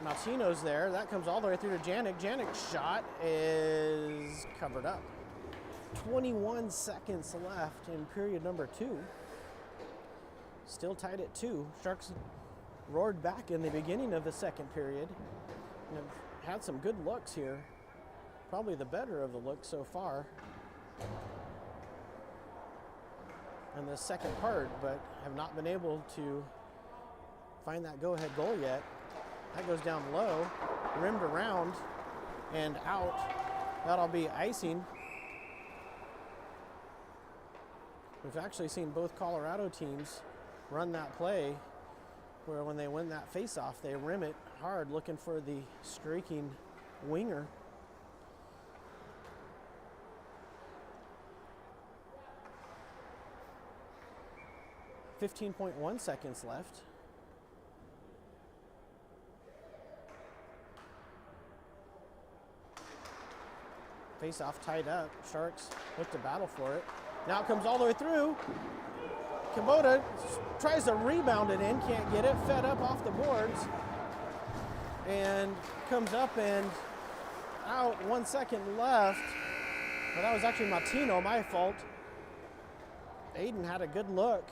Maltino's there. That comes all the way through to Janik. Janik's shot is covered up. 21 seconds left in period number 2. Still tied at 2. Sharks roared back in the beginning of the second period and have had some good looks here. Probably the better of the looks so far in the second part, but have not been able to find that go-ahead goal yet. That goes down low, rimmed around and out. That'll be icing. We've actually seen both Colorado teams run that play where when they win that face-off, they rim it hard looking for the streaking winger. .1 seconds left. Face off tied up. Sharks look to battle for it. Now it comes all the way through. Kubota tries to rebound it in, can't get it. Fed up off the boards. And comes up and out. 1 second left. But that was actually Martino, my fault. Aiden had a good look.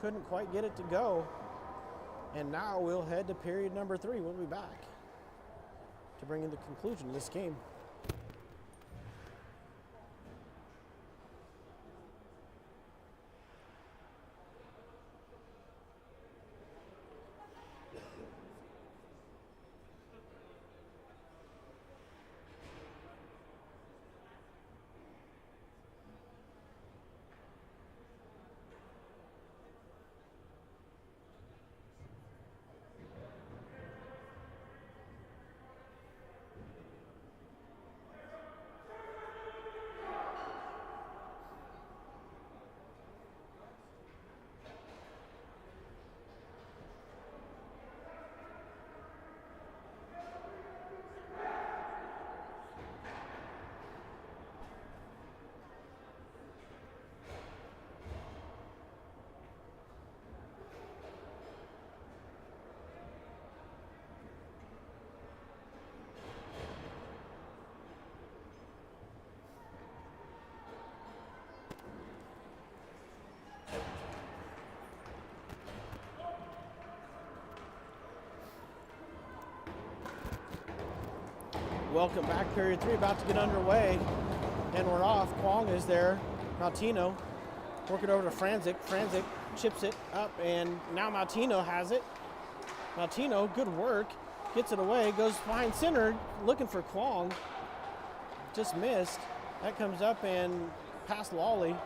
Couldn't quite get it to go. And now we'll head to period number 3. We'll be back to bring in the conclusion of this game. Welcome back, period 3, about to get underway. And we're off. Kwong is there. Martino working over to Franzik. Franzik chips it up, and now Martino has it. Martino, good work. Gets it away, goes behind center, looking for Kwong. Just missed. That comes up and past Lawley.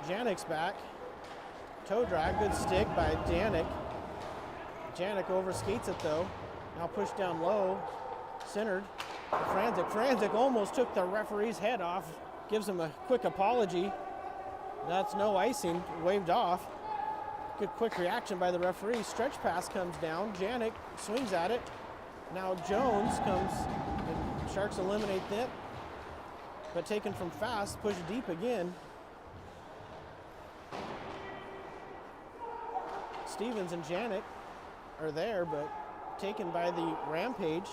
Janik's back. Toe drag, good stick by Janik. Janik overskates it though. Now pushed down low. Centered. Franzik almost took the referee's head off. Gives him a quick apology. That's no icing. Waved off. Good quick reaction by the referee. Stretch pass comes down. Janik swings at it. Now Jones comes. And Sharks eliminate that. But taken from fast. Push deep again. Stevens and Janik are there, but taken by the Rampage.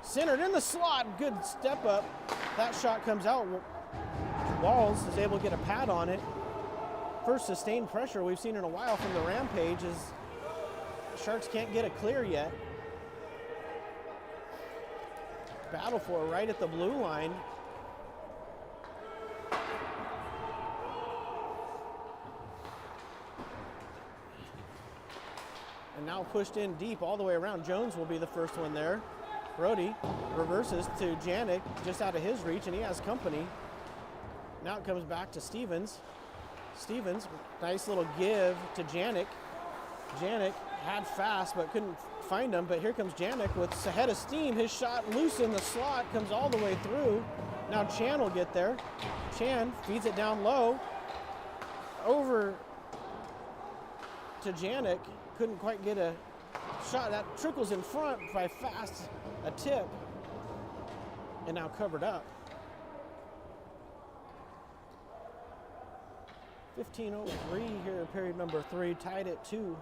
Centered in the slot, good step up. That shot comes out. Walls is able to get a pad on it. First sustained pressure we've seen in a while from the Rampage is Sharks can't get it clear yet. Battle for it right at the blue line. And now pushed in deep all the way around. Jones will be the first one there. Brody reverses to Janik, just out of his reach, and he has company. Now it comes back to Stevens. Stevens, nice little give to Janik. Janik had fast, but couldn't find him, but here comes Janik with a head of steam. His shot loose in the slot, comes all the way through. Now Chan will get there. Chan feeds it down low. Over to Janik, couldn't quite get a shot. That trickles in front by fast, a tip, and now covered up. 15:03 here, period number 3, tied at 2.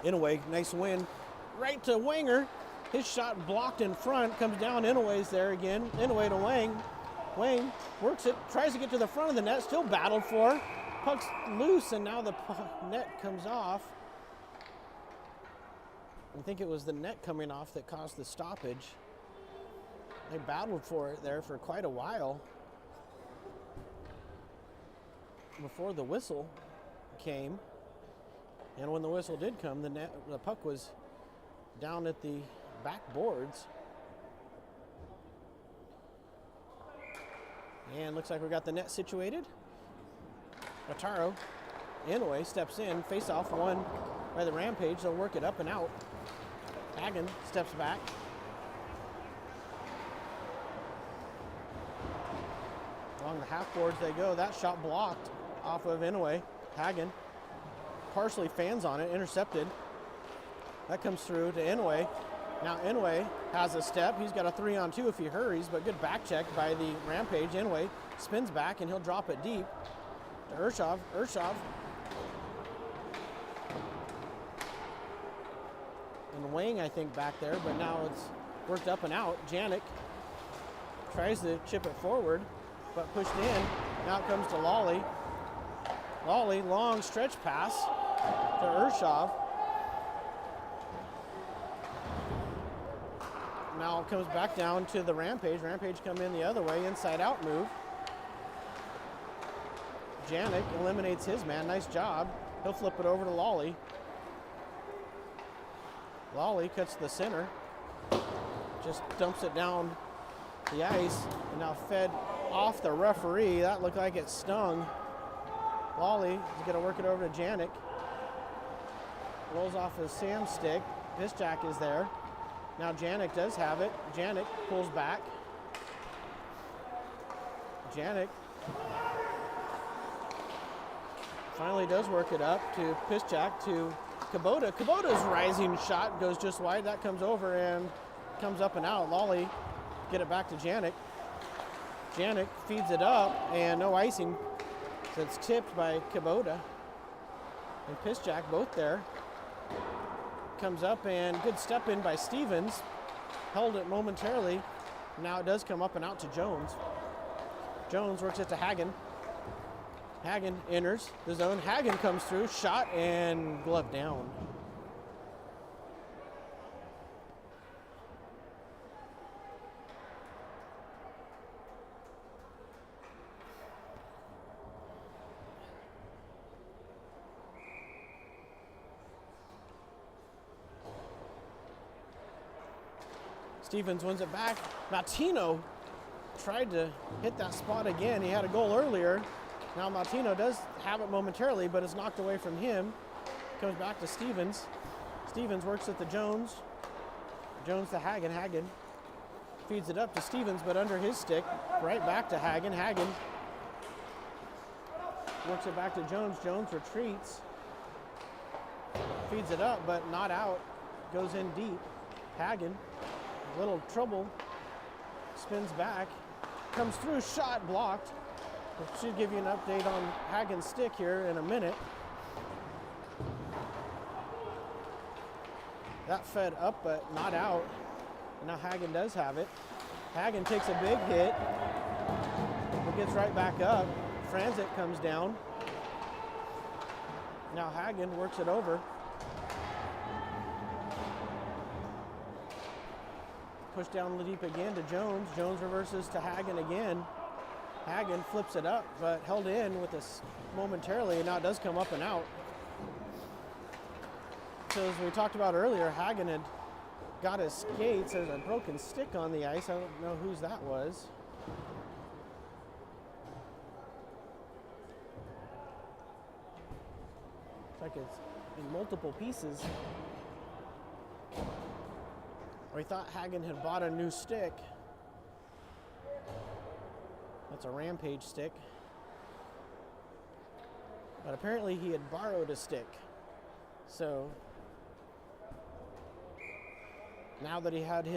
Inouye, nice win. Right to Wanger. His shot blocked in front, comes down. Inouye's there again. Inouye to Wang. Wang works it, tries to get to the front of the net, still battled for. Puck's loose, and now the net comes off. I think it was the net coming off that caused the stoppage. They battled for it there for quite a while before the whistle came. And when the whistle did come, the puck was down at the back boards. And looks like we got the net situated. Ataro, Inouye steps in, face off won by the Rampage. They'll work it up and out. Hagen steps back. Along the half boards they go. That shot blocked off of Inouye. Hagen partially fans on it, intercepted. That comes through to Inouye. Now Inouye has a step. He's got a 3-on-2 if he hurries, but good back check by the Rampage. Inouye spins back and he'll drop it deep to Urshov. Urshov. And Wang, I think, back there, but now it's worked up and out. Janik tries to chip it forward, but pushed in. Now it comes to Lawley. Lawley, long stretch pass to Urshov. Now it comes back down to the Rampage. Rampage come in the other way, inside out move. Janik eliminates his man, nice job. He'll flip it over to Lawley. Lawley cuts the center, just dumps it down the ice, and now fed off the referee. That looked like it stung. Lawley is going to work it over to Janik. Rolls off his Sam stick. Piszczak is there. Now Janik does have it. Janik pulls back. Janik finally does work it up to Piszczak to Kubota. Kubota's rising shot goes just wide. That comes over and comes up and out. Lawley get it back to Janik. Janik feeds it up and no icing. So it's tipped by Kubota and Piszczak both there. Comes up and good step in by Stevens. Held it momentarily. Now it does come up and out to Jones. Jones works it to Hagen. Hagen enters the zone. Hagen comes through, shot and glove down. Stevens wins it back. Martino tried to hit that spot again. He had a goal earlier. Now Martino does have it momentarily, but it's knocked away from him. Comes back to Stevens. Stevens works at the Jones. Jones to Hagen. Hagen feeds it up to Stevens, but under his stick. Right back to Hagen. Hagen works it back to Jones. Jones retreats. Feeds it up, but not out. Goes in deep. Hagen, little trouble. Spins back. Comes through, shot blocked. I should give you an update on Hagen's stick here in a minute. That fed up, but not out. Now Hagen does have it. Hagen takes a big hit, but gets right back up. Franzik comes down. Now Hagen works it over. Push down deep again to Jones. Jones reverses to Hagen again. Hagen flips it up, but held in with this momentarily, and now it does come up and out. So as we talked about earlier, Hagen had got his skates. There's a broken stick on the ice. I don't know whose that was. Looks like it's in multiple pieces. We thought Hagen had bought a new stick. That's a Rampage stick. But apparently he had borrowed a stick. So now that he has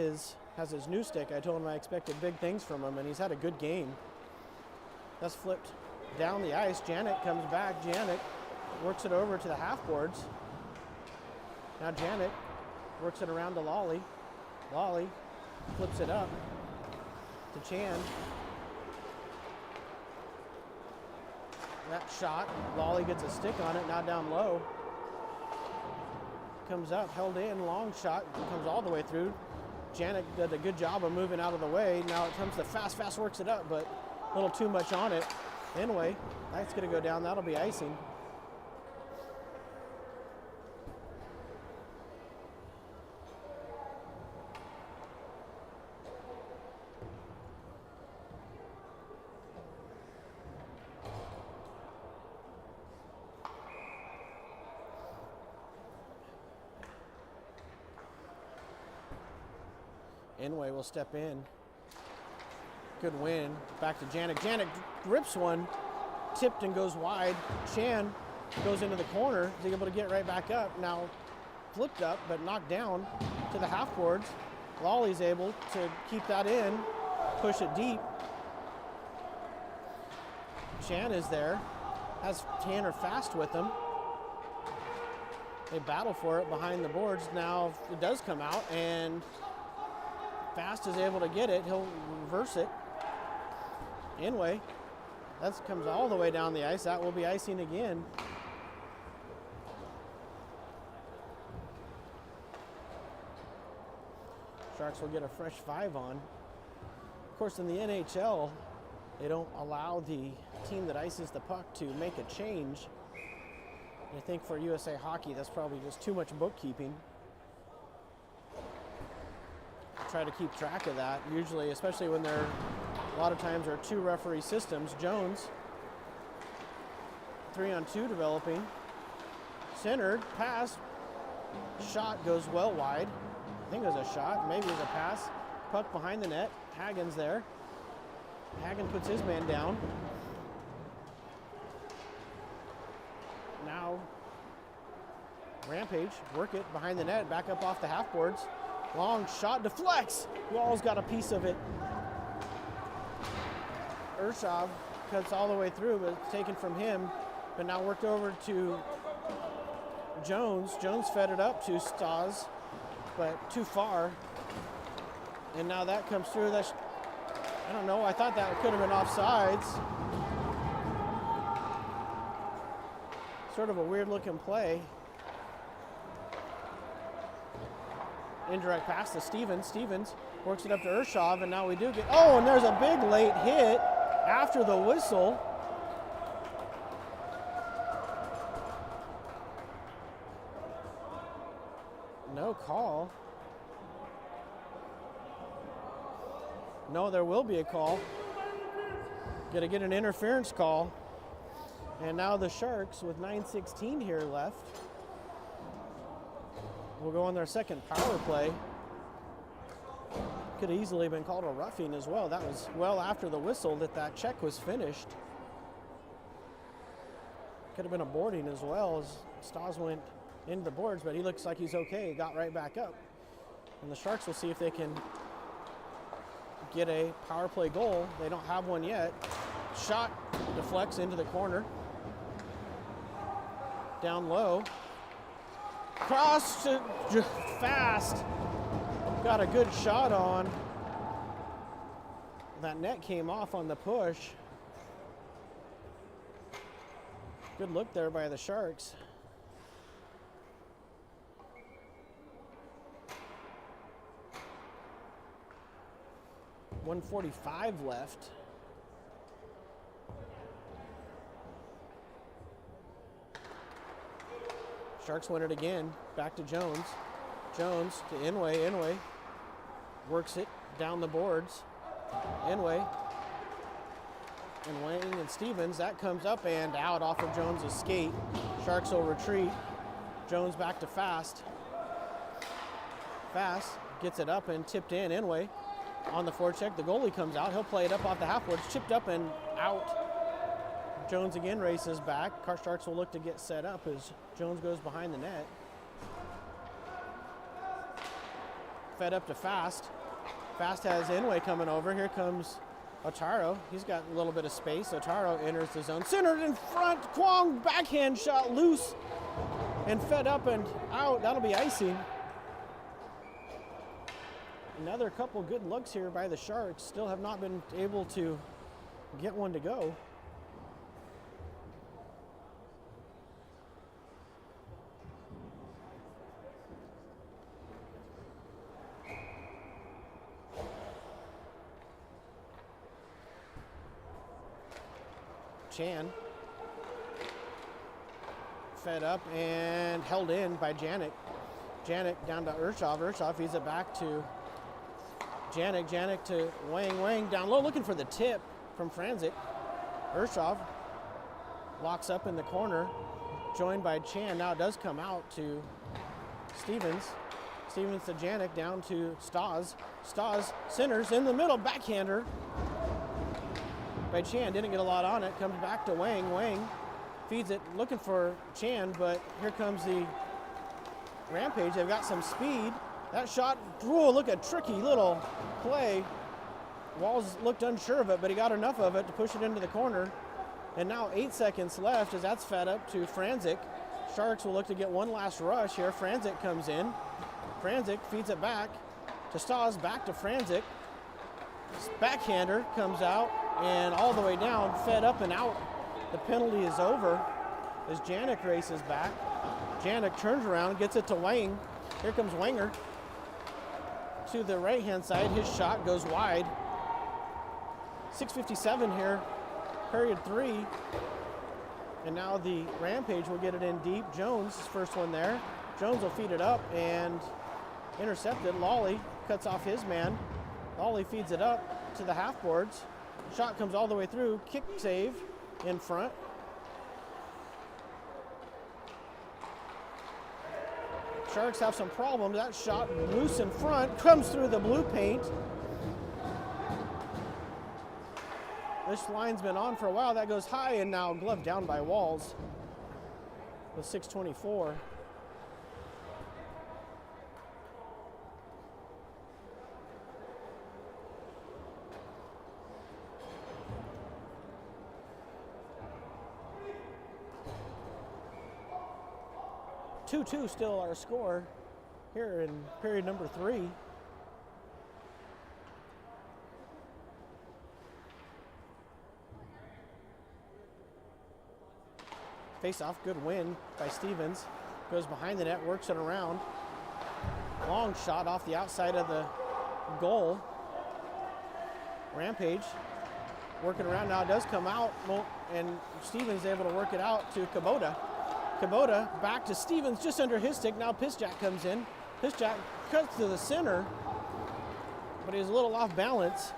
his new stick, I told him I expected big things from him, and he's had a good game. That's flipped down the ice. Janik comes back. Janik works it over to the half boards. Now Janik works it around to Lawley. Lawley flips it up to Chan. That shot, Lawley gets a stick on it, now down low. Comes up, held in, long shot, comes all the way through. Janik did a good job of moving out of the way. Now it comes to Fast works it up, but a little too much on it. Anyway, that's gonna go down, that'll be icing. Inouye will step in. Good win. Back to Janik. Janik rips one, tipped and goes wide. Chan goes into the corner. He's able to get right back up. Now flipped up, but knocked down to the half boards. Lawley's able to keep that in, push it deep. Chan is there, has Tanner Fast with him. They battle for it behind the boards. Now it does come out, and Fast is able to get it. He'll reverse it. Inway, that comes all the way down the ice. That will be icing again. Sharks will get a fresh 5 on. Of course, in the NHL, they don't allow the team that ices the puck to make a change. I think for USA Hockey, that's probably just too much bookkeeping. Try to keep track of that. Usually, especially when there, a lot of times there are 2 referee systems. Jones, 3-on-2 developing. Centered, pass, shot goes well wide. I think it was a shot, maybe it was a pass. Puck behind the net, Hagen's there. Hagen puts his man down. Now, Rampage, work it behind the net, back up off the half boards. Long shot, deflects. Wall's got a piece of it. Urshov cuts all the way through, but it's taken from him. But now worked over to Jones. Jones fed it up to Stas, but too far. And now that comes through. That's, I don't know, I thought that could have been offsides. Sort of a weird looking play. Indirect pass to Stevens. Stevens works it up to Urshov, and now we do get, oh, and there's a big late hit after the whistle. No call. No, there will be a call. Got to get an interference call. And now the Sharks, with 9:16 here left, will go on their second power play. Could have easily been called a roughing as well. That was well after the whistle that check was finished. Could have been a boarding as well, as Stas went into the boards, but he looks like he's okay. He got right back up. And the Sharks will see if they can get a power play goal. They don't have one yet. Shot deflects into the corner. Down low. Cross to Fast. Got a good shot on. That net came off on the push. Good look there by the Sharks. .145 left. Sharks win it again. Back to Jones. Jones to Inway. Inway works it down the boards. Inway and Wang and Stevens. That comes up and out off of Jones' skate. Sharks will retreat. Jones back to Fast. Fast gets it up and tipped in. Inway on the forecheck. The goalie comes out. He'll play it up off the half boards. Chipped up and out. Jones again races back. Sharks will look to get set up as Jones goes behind the net. Fed up to Fast. Fast has Inway coming over. Here comes Otaro. He's got a little bit of space. Otaro enters the zone. Centered in front. Kwong backhand shot loose and fed up and out. That'll be icing. Another couple good looks here by the Sharks. Still have not been able to get one to go. Chan fed up and held in by Janik. Janik down to Urshov. Urshov feeds it back to Janik. Janik to Wang. Wang down low looking for the tip from Franzik. Urshov locks up in the corner, joined by Chan. Now it does come out to Stevens. Stevens to Janik, down to Stas. Stas centers in the middle, backhander by Chan. Didn't get a lot on it. Comes back to Wang. Wang feeds it, looking for Chan, but here comes the Rampage. They've got some speed. That shot, whoa, look at tricky little play. Walls looked unsure of it, but he got enough of it to push it into the corner. And now 8 seconds left as that's fed up to Franzik. Sharks will look to get one last rush here. Franzik comes in. Franzik feeds it back to Stas, back to Franzik. Backhander comes out and all the way down, fed up and out. The penalty is over as Janik races back. Janik turns around, gets it to Wang. Here comes Wanger to the right-hand side. His shot goes wide. 6:57 here, period 3. And now the Rampage will get it in deep. Jones, first one there. Jones will feed it up and intercepted. Lawley cuts off his man. Lawley feeds it up to the half boards. Shot comes all the way through. Kick save in front. Sharks have some problems. That shot loose in front, comes through the blue paint. This line's been on for a while. That goes high and now gloved down by Walls with 6:24. Two still our score here in period number 3. Face off, good win by Stevens. Goes behind the net, works it around. Long shot off the outside of the goal. Rampage working around now, it does come out, and Stevens able to work it out to Kubota. Kubota back to Stevens, just under his stick. Now Pisjak comes in. Pisjak cuts to the center, but he's a little off balance.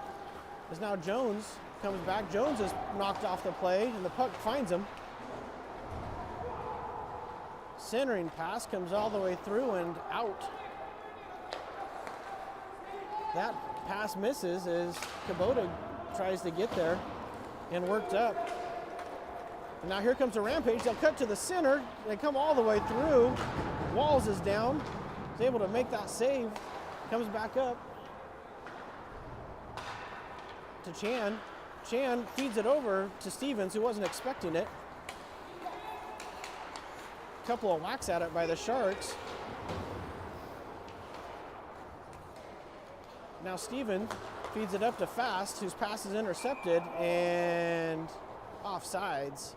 As now Jones comes back. Jones is knocked off the play, and the puck finds him. Centering pass comes all the way through and out. That pass misses as Kubota tries to get there and worked up. And now here comes a Rampage. They'll cut to the center. They come all the way through. Walls is down. He's able to make that save. Comes back up to Chan. Chan feeds it over to Stevens, who wasn't expecting it. Couple of whacks at it by the Sharks. Now Steven feeds it up to Fast, whose pass is intercepted and offsides.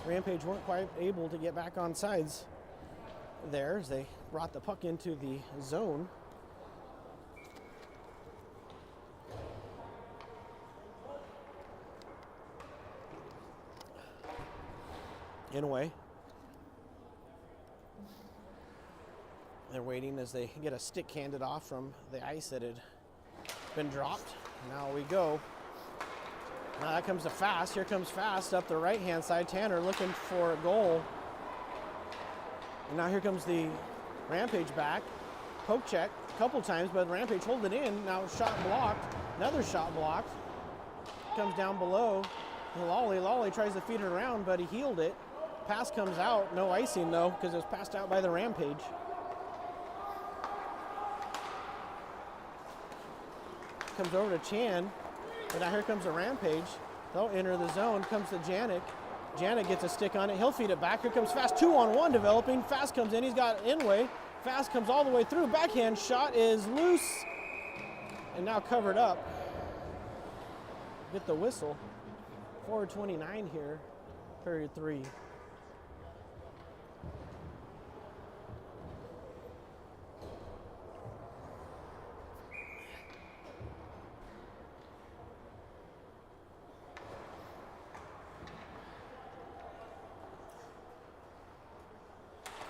Rampage weren't quite able to get back on sides there as they brought the puck into the zone. Inaway. They're waiting as they get a stick handed off from the ice that had been dropped. Now we go. Now that comes to Fast. Here comes Fast up the right-hand side. Tanner looking for a goal. And now here comes the Rampage back. Poke check a couple times, but Rampage hold it in. Now shot blocked. Another shot blocked. Comes down below. Lawley tries to feed it around, but he healed it. Pass comes out. No icing, though, because it was passed out by the Rampage. Comes over to Chan. And now here comes a Rampage. They'll enter the zone. Comes to Janik. Janik gets a stick on it. He'll feed it back. Here comes Fast. 2-on-1 developing. Fast comes in. He's got Inway. Fast comes all the way through. Backhand shot is loose. And now covered up. Get the whistle. 4:29 here. Period 3.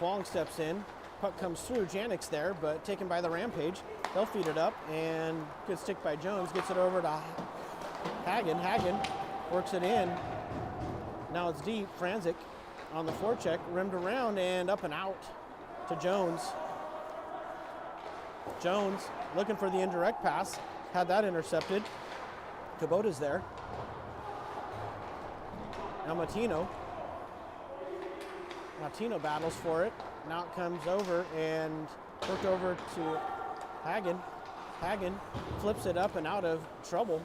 Wong steps in, puck comes through, Janik's there, but taken by the Rampage. They'll feed it up, and good stick by Jones, gets it over to Hagen. Hagen works it in. Now it's deep, Franzik on the forecheck, rimmed around and up and out to Jones. Jones looking for the indirect pass, had that intercepted. Kubota's there. Now Martino battles for it. Now it comes over and hooked over to Hagen. Hagen flips it up and out of trouble.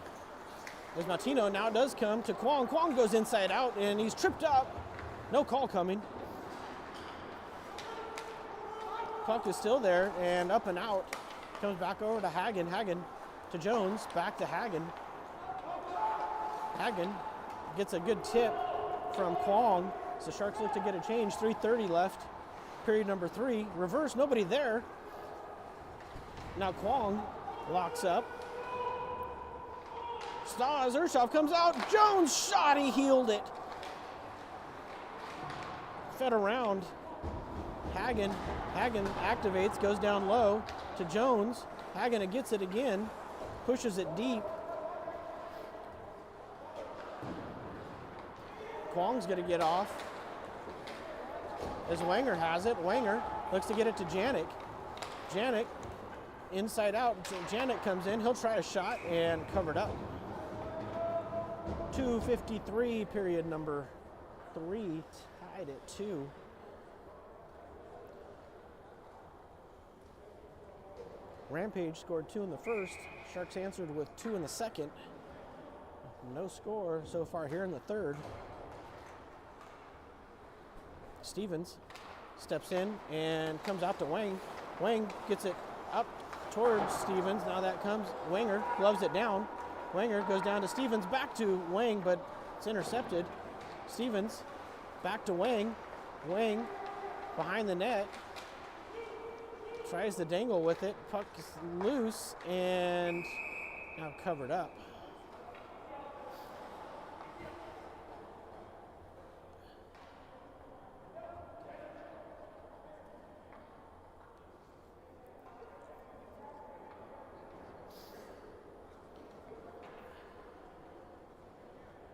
There's Martino. Now it does come to Kwong. Kwong goes inside out and he's tripped up. No call coming. Puck is still there and up and out. Comes back over to Hagen. Hagen to Jones. Back to Hagen. Hagen gets a good tip from Kwong. So Sharks look to get a change. 3:30 left. Period number 3. Reverse. Nobody there. Now Kwong locks up. Stas Urshov comes out. Jones shot. He healed it. Fed around. Hagen activates, goes down low to Jones. Hagen gets it again, pushes it deep. Kwong's gonna get off. As Wenger has it, Wenger looks to get it to Janik. Janik, inside out, Janik comes in, he'll try a shot and covered up. 2:53, period number 3, tied at 2. Rampage scored 2 in the first. Sharks answered with 2 in the second. No score so far here in the third. Stevens steps in and comes out to Wang. Wang gets it up towards Stevens. Now that comes Wenger, gloves it down. Wenger goes down to Stevens, back to Wang, but it's intercepted. Stevens back to Wang. Wang behind the net. Tries to dangle with it. Puck is loose and now covered up.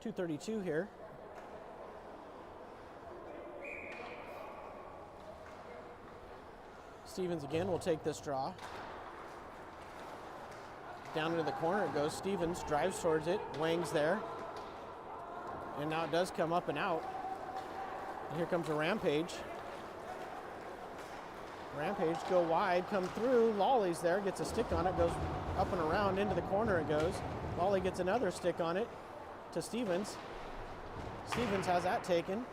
.232 here. Stevens again will take this draw. Down into the corner it goes. Stevens drives towards it. Wang's there. And now it does come up and out. And here comes a Rampage. Rampage go wide, come through. Lawley's there, gets a stick on it, goes up and around into the corner it goes. Lawley gets another stick on it to Stevens. Stevens has that taken.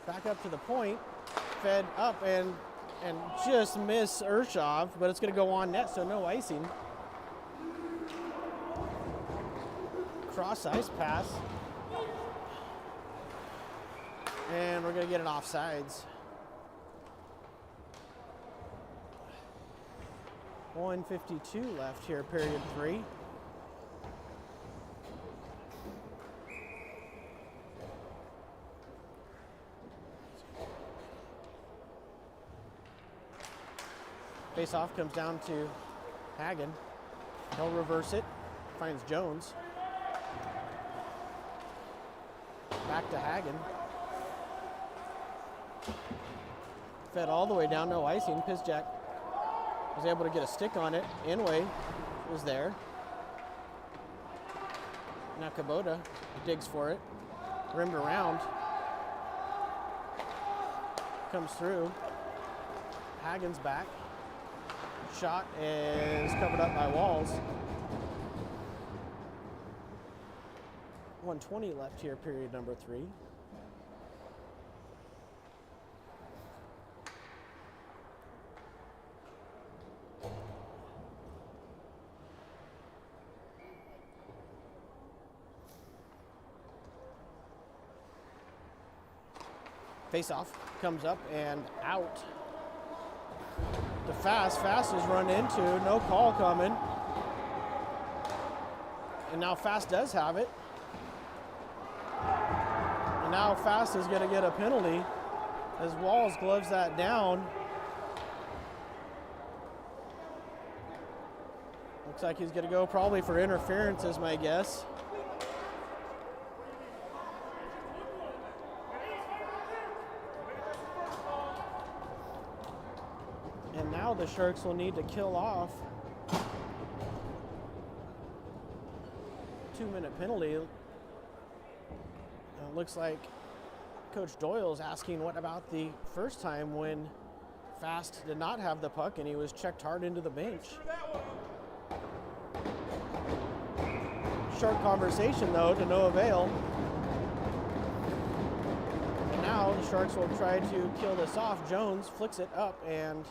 Back up to the point. Fed up and just miss Urshov, but it's going to go on net, so no icing. Cross ice pass. And we're going to get it offsides. 1:52 left here, period 3. Face-off comes down to Hagen. He'll reverse it. Finds Jones. Back to Hagen. Fed all the way down, no icing. Pizjak was able to get a stick on it. Inway was there. Now Kubota digs for it. Rimmed around. Comes through. Hagen's back. Shot is covered up by Walls. 1:20 left here, period number 3. Face-off comes up and out. The Fast is run into, no call coming. And now Fast does have it. And now Fast is going to get a penalty as Walls gloves that down. Looks like he's going to go probably for interference is my guess. And now the Sharks will need to kill off a 2-minute penalty. looks like Coach Doyle's asking what about the first time when Fast did not have the puck and he was checked hard into the bench. Short conversation though, to no avail. And now the Sharks will try to kill this off. Jones flicks it up and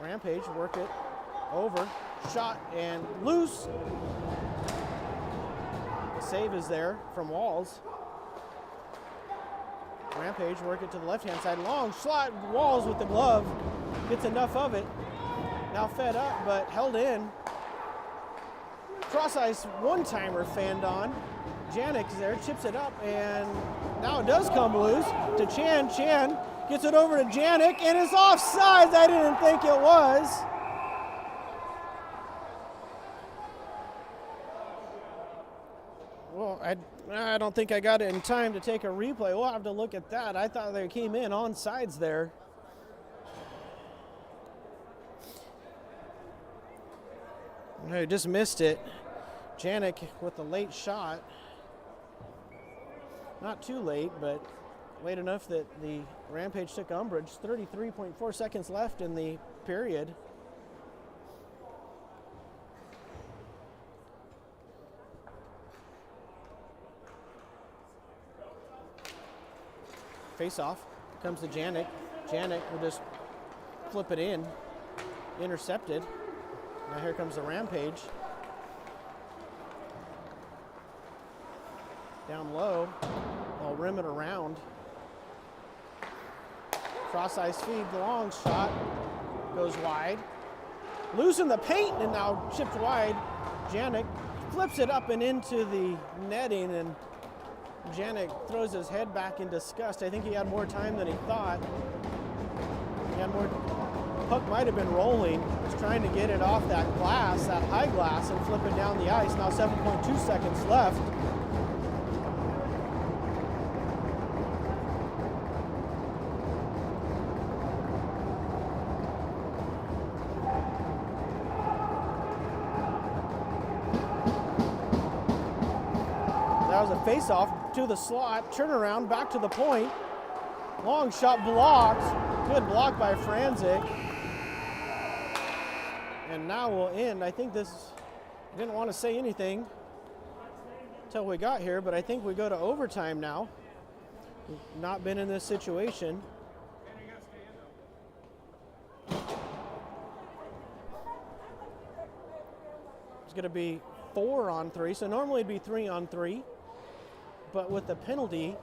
Rampage work it over. Shot and loose. The save is there from Walls. Rampage work it to the left-hand side. Long shot. Walls with the glove. Gets enough of it. Now fed up, but held in. Cross ice one-timer fanned on. Janik is there, chips it up, and now it does come loose to Chan. Chan gets it over to Janik, and it's offsides. I didn't think it was. Well, I don't think I got it in time to take a replay. We'll have to look at that. I thought they came in on sides there. I just missed it. Janik with a late shot. Not too late, but late enough that the Rampage took umbrage. 33.4 seconds left in the period. Face off comes to Janik. Janik will just flip it in. Intercepted. Now here comes the Rampage. Down low. They'll rim it around. Cross ice feed. The long shot goes wide. Loose in the paint and now chipped wide. Janik flips it up and into the netting, and Janik throws his head back in disgust. I think he had more time than he thought. He had more. Puck might have been rolling. Was trying to get it off that glass, that high glass, and flip it down the ice. Now 7.2 seconds left. That was a face-off to the slot, turnaround, back to the point. Long shot blocked. Good block by Franzik. And now we'll end. I think this, I didn't want to say anything until we got here, but I think we go to overtime now. We've not been in this situation. It's going to be 4-on-3, so normally it'd be 3-on-3. But with the penalty,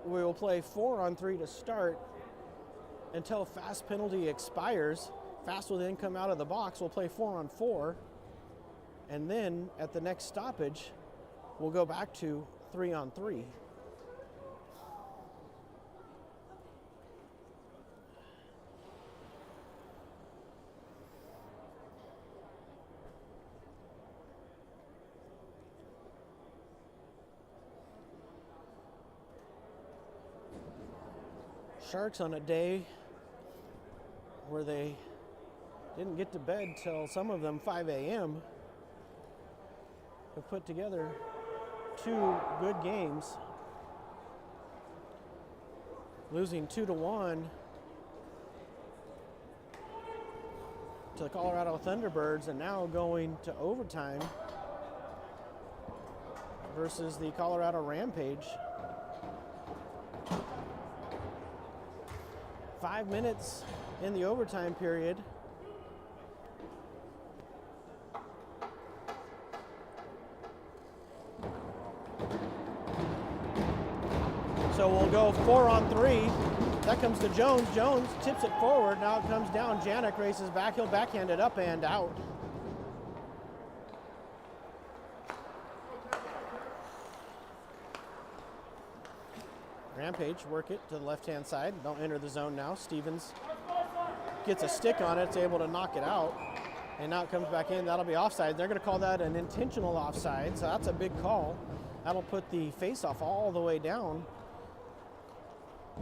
we will play 4-on-3 to start until Fast penalty expires. Fast will then come out of the box. We'll play 4-on-4. And then at the next stoppage, we'll go back to 3-on-3. Sharks on a day where they didn't get to bed till some of them 5 a.m. have put together 2 good games, losing 2-1 to the Colorado Thunderbirds, and now going to overtime versus the Colorado Rampage. 5 minutes in the overtime period. So we'll go 4-on-3. That comes to Jones. Jones tips it forward. Now it comes down. Janik races back. He'll backhand it up and out. Rampage work it to the left-hand side. Don't enter the zone now. Stevens gets a stick on it. It's able to knock it out. And now it comes back in. That'll be offside. They're going to call that an intentional offside. So that's a big call. That'll put the face-off all the way down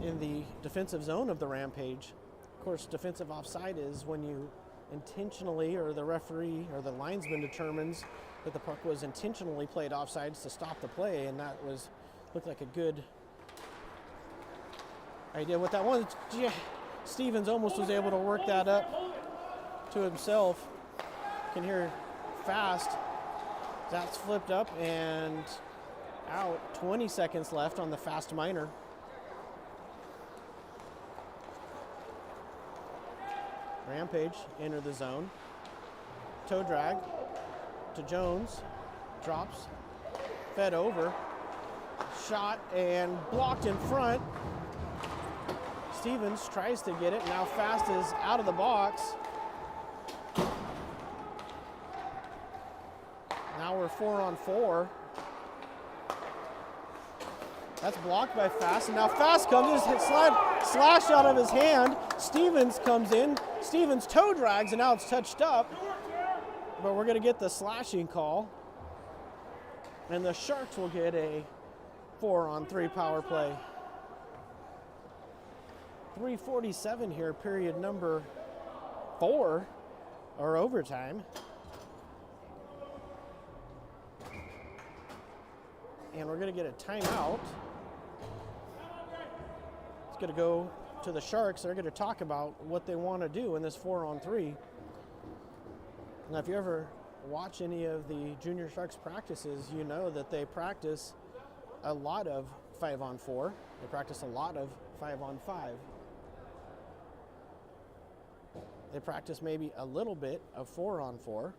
in the defensive zone of the Rampage. Of course, defensive offside is when you intentionally, or the referee or the linesman determines that the puck was intentionally played offsides to stop the play, and that was Looked like a good idea with that one. Stevens almost was able to work that up to himself. You can hear fast. That's flipped up and out. 20 seconds left on the fast minor. Rampage enter the zone. Toe drag to Jones. Drops. Fed over. Shot and blocked in front. Stevens tries to get it. Now Fast is out of the box. Now we're 4-on-4. That's blocked by Fast, and now Fast comes, his slash out of his hand. Stevens comes in. Stevens toe drags, and now it's touched up. But we're going to get the slashing call. And the Sharks will get a 4-on-3 power play. 3:47 here, period number 4, or overtime. And we're going to get a timeout. It's going to go to the Sharks. They're going to talk about what they want to do in this 4-on-3. Now, if you ever watch any of the Junior Sharks practices, you know that they practice a lot of 5-on-4. They practice a lot of 5-on-5. They practice maybe a little bit of 4-on-4.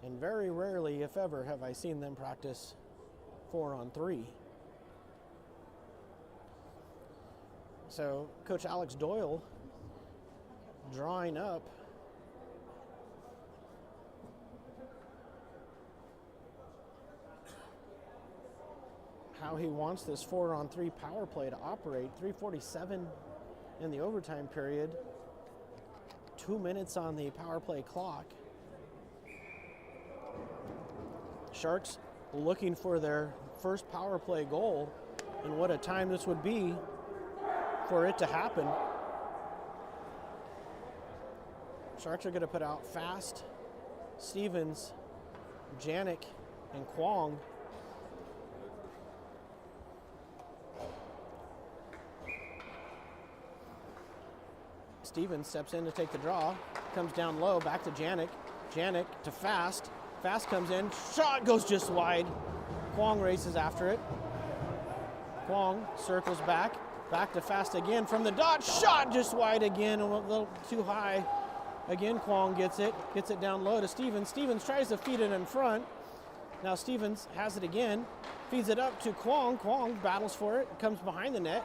And very rarely, if ever, have I seen them practice 4-on-3. So Coach Alex Doyle drawing up how he wants this 4-on-3 power play to operate. 3:47 in the overtime period. 2 minutes on the power play clock. Sharks looking for their first power play goal, and what a time this would be for it to happen. Sharks are going to put out Fast, Stevens, Janik, and Kwong. Stevens steps in to take the draw, comes down low, back to Janik. Janik to Fast. Fast comes in, shot goes just wide. Kwong races after it. Kwong circles back to Fast again from the dot, shot just wide again, a little too high. Again, Kwong gets it down low to Stevens. Stevens tries to feed it in front. Now Stevens has it again, feeds it up to Kwong. Kwong battles for it, comes behind the net.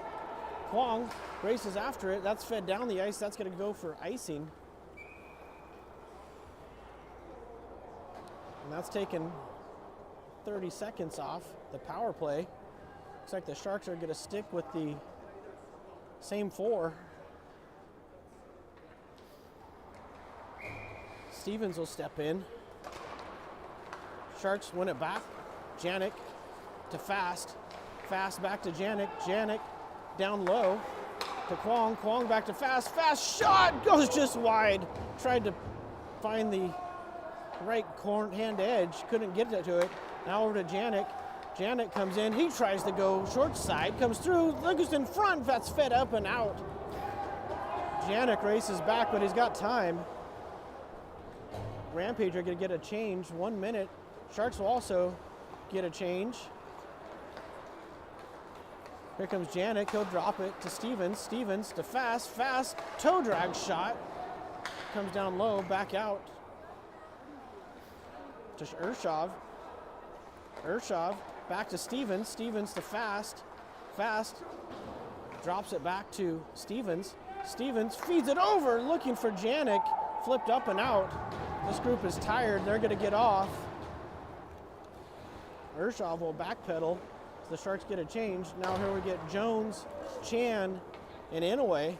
Kwong races after it, that's fed down the ice, that's gonna go for icing. And that's taken 30 seconds off the power play. Looks like the Sharks are going to stick with the same 4. Stevens will step in. Sharks win it back. Janik to Fast. Fast back to Janik. Janik down low to Kwong. Kwong back to Fast. Fast shot goes just wide. Tried to find the right hand edge, couldn't get to it. Now over to Janik. Janik comes in, he tries to go short side, comes through, looks in front, that's fed up and out. Janik races back, but he's got time. Rampage are going to get a change, 1 minute. Sharks will also get a change. Here comes Janik, he'll drop it to Stevens. Stevens to Fast. Fast toe drag shot. Comes down low, back out to Urshov. Urshov back to Stevens. Stevens to Fast. Fast drops it back to Stevens. Stevens feeds it over, looking for Janik. Flipped up and out. This group is tired. They're going to get off. Urshov will backpedal. So the Sharks get a change. Now here we get Jones, Chan, and Inouye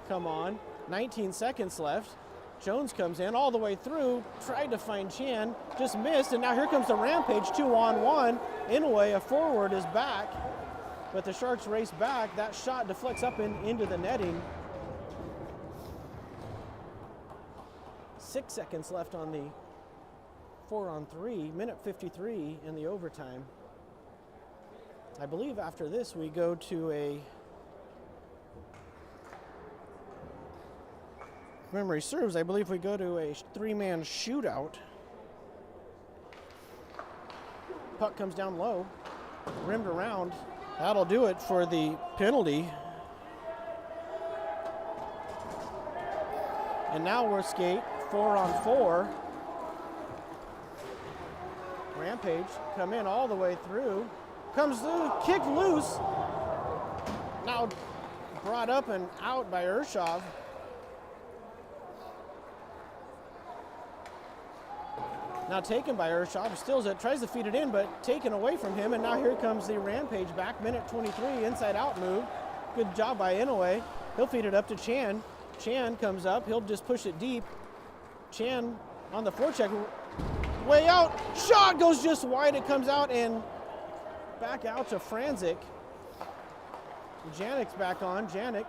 come on. 19 seconds left. Jones comes in all the way through, tried to find Chan, just missed, and now here comes the Rampage, 2-on-1. Inouye, a forward, is back, but the Sharks race back. That shot deflects up into the netting. 6 seconds left on the 4-on-3, minute 53 in the overtime. I believe after this we go to a, if memory serves, I believe we go to a 3-man shootout. Puck comes down low, rimmed around. That'll do it for the penalty. And now we're skate 4-on-4. Rampage come in all the way through. Comes through, kick loose. Now brought up and out by Urshov. Now taken by Urshov, steals it, tries to feed it in, but taken away from him. And now here comes the Rampage back, minute 23, inside out move. Good job by Inouye. He'll feed it up to Chan. Chan comes up, he'll just push it deep. Chan on the forecheck, way out, shot goes just wide, it comes out and back out to Franzik. Janik's back on, Janik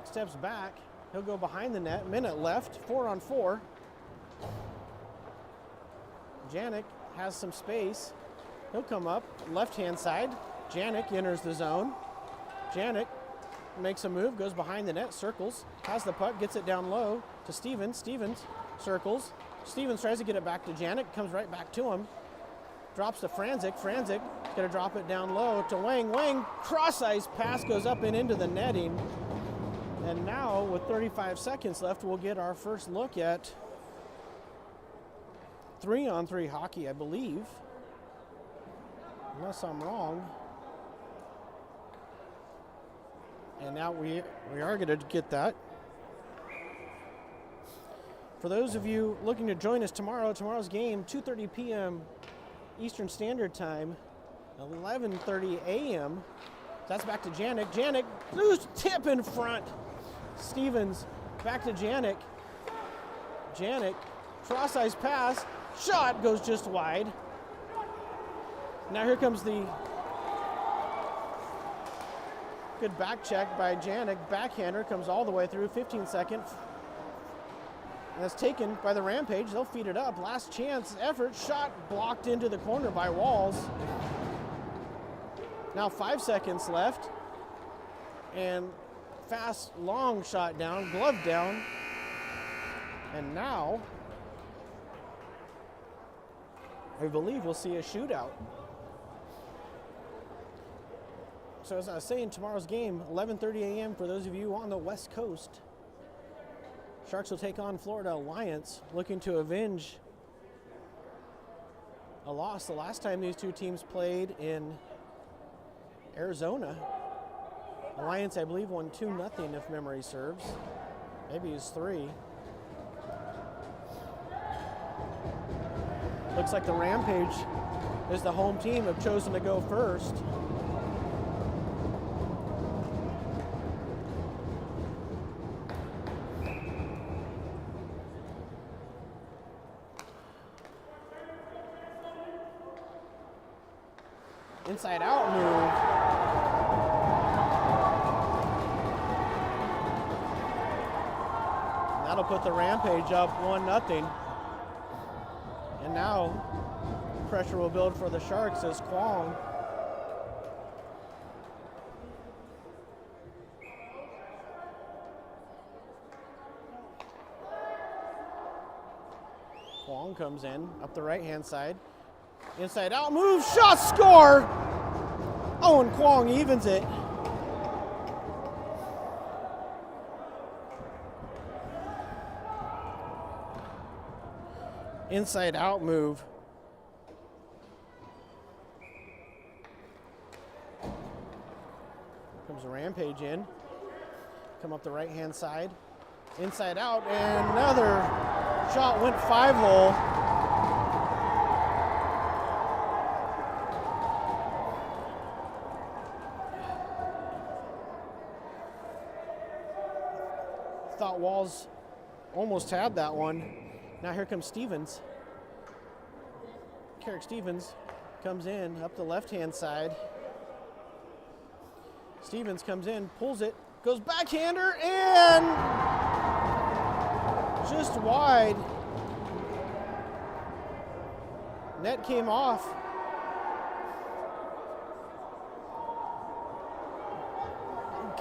steps back, he'll go behind the net, minute left, 4-on-4. Janik has some space, he'll come up, left-hand side, Janik enters the zone. Janik makes a move, goes behind the net, circles, has the puck, gets it down low to Stevens. Stevens circles. Stevens tries to get it back to Janik, comes right back to him. Drops to Franzik. Franzik gonna drop it down low to Wang. Wang, cross-ice pass goes up and into the netting. And now, with 35 seconds left, we'll get our first look at 3-on-3 hockey, I believe. Unless I'm wrong. And now we are going to get that. For those of you looking to join us tomorrow's game, 2:30 p.m. Eastern Standard Time, 11:30 a.m. That's back to Janik. Janik, loose tip in front. Stevens back to Janik. Janik, cross-ice pass, shot goes just wide. Now here comes the good back check by Janik. Backhander comes all the way through, 15 seconds. And that's taken by the Rampage. They'll feed it up. Last chance effort. Shot blocked into the corner by Walls. Now 5 seconds left. And fast, long shot down, glove down. And now, I believe we'll see a shootout. So as I was saying, tomorrow's game, 11:30 a.m. for those of you on the West Coast. Sharks will take on Florida Alliance, looking to avenge a loss the last time these two teams played in Arizona. Alliance, I believe, won 2-0 if memory serves. Maybe it's 3. Looks like the Rampage is the home team, have chosen to go first. Inside out move. That'll put the Rampage up 1-0. And now pressure will build for the Sharks as Kwong comes in up the right-hand side. Inside out move, shot, score! Owen Kwong evens it. Inside out move. Comes a Rampage in. Come up the right-hand side. Inside out, and another shot went 5-hole. Thought Walls almost had that one. Now here comes Stevens. Carrick Stevens comes in up the left-hand side. Stevens comes in, pulls it, goes backhander, and just wide. Net came off.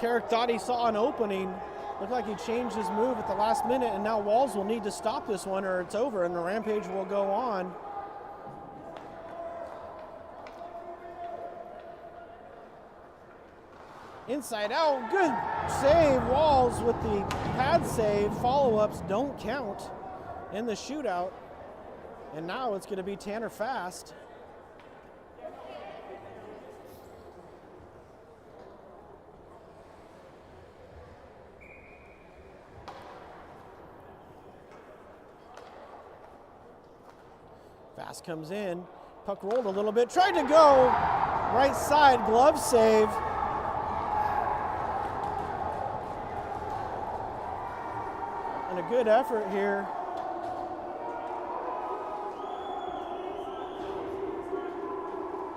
Carrick thought he saw an opening. Looked like he changed his move at the last minute, and now Walls will need to stop this one or it's over, and the Rampage will go on. Inside out, good save. Walls with the pad save. Follow-ups don't count in the shootout. And now it's going to be Tanner Fast. Fast comes in, puck rolled a little bit, tried to go right side, glove save. And a good effort here.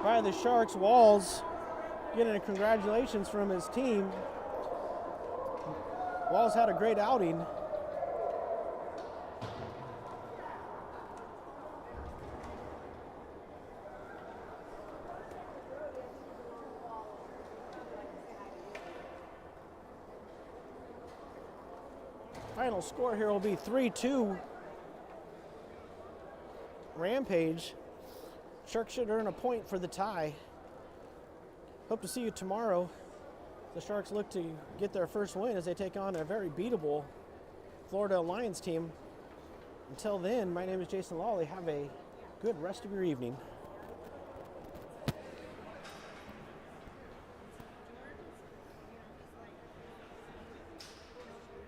By the Sharks. Walls getting a congratulations from his team. Walls had a great outing. Final score here will be 3-2 Rampage. Sharks should earn a point for the tie. Hope to see you tomorrow. The Sharks look to get their first win as they take on a very beatable Florida Lions team. Until then, my name is Jason Lawley. Have a good rest of your evening.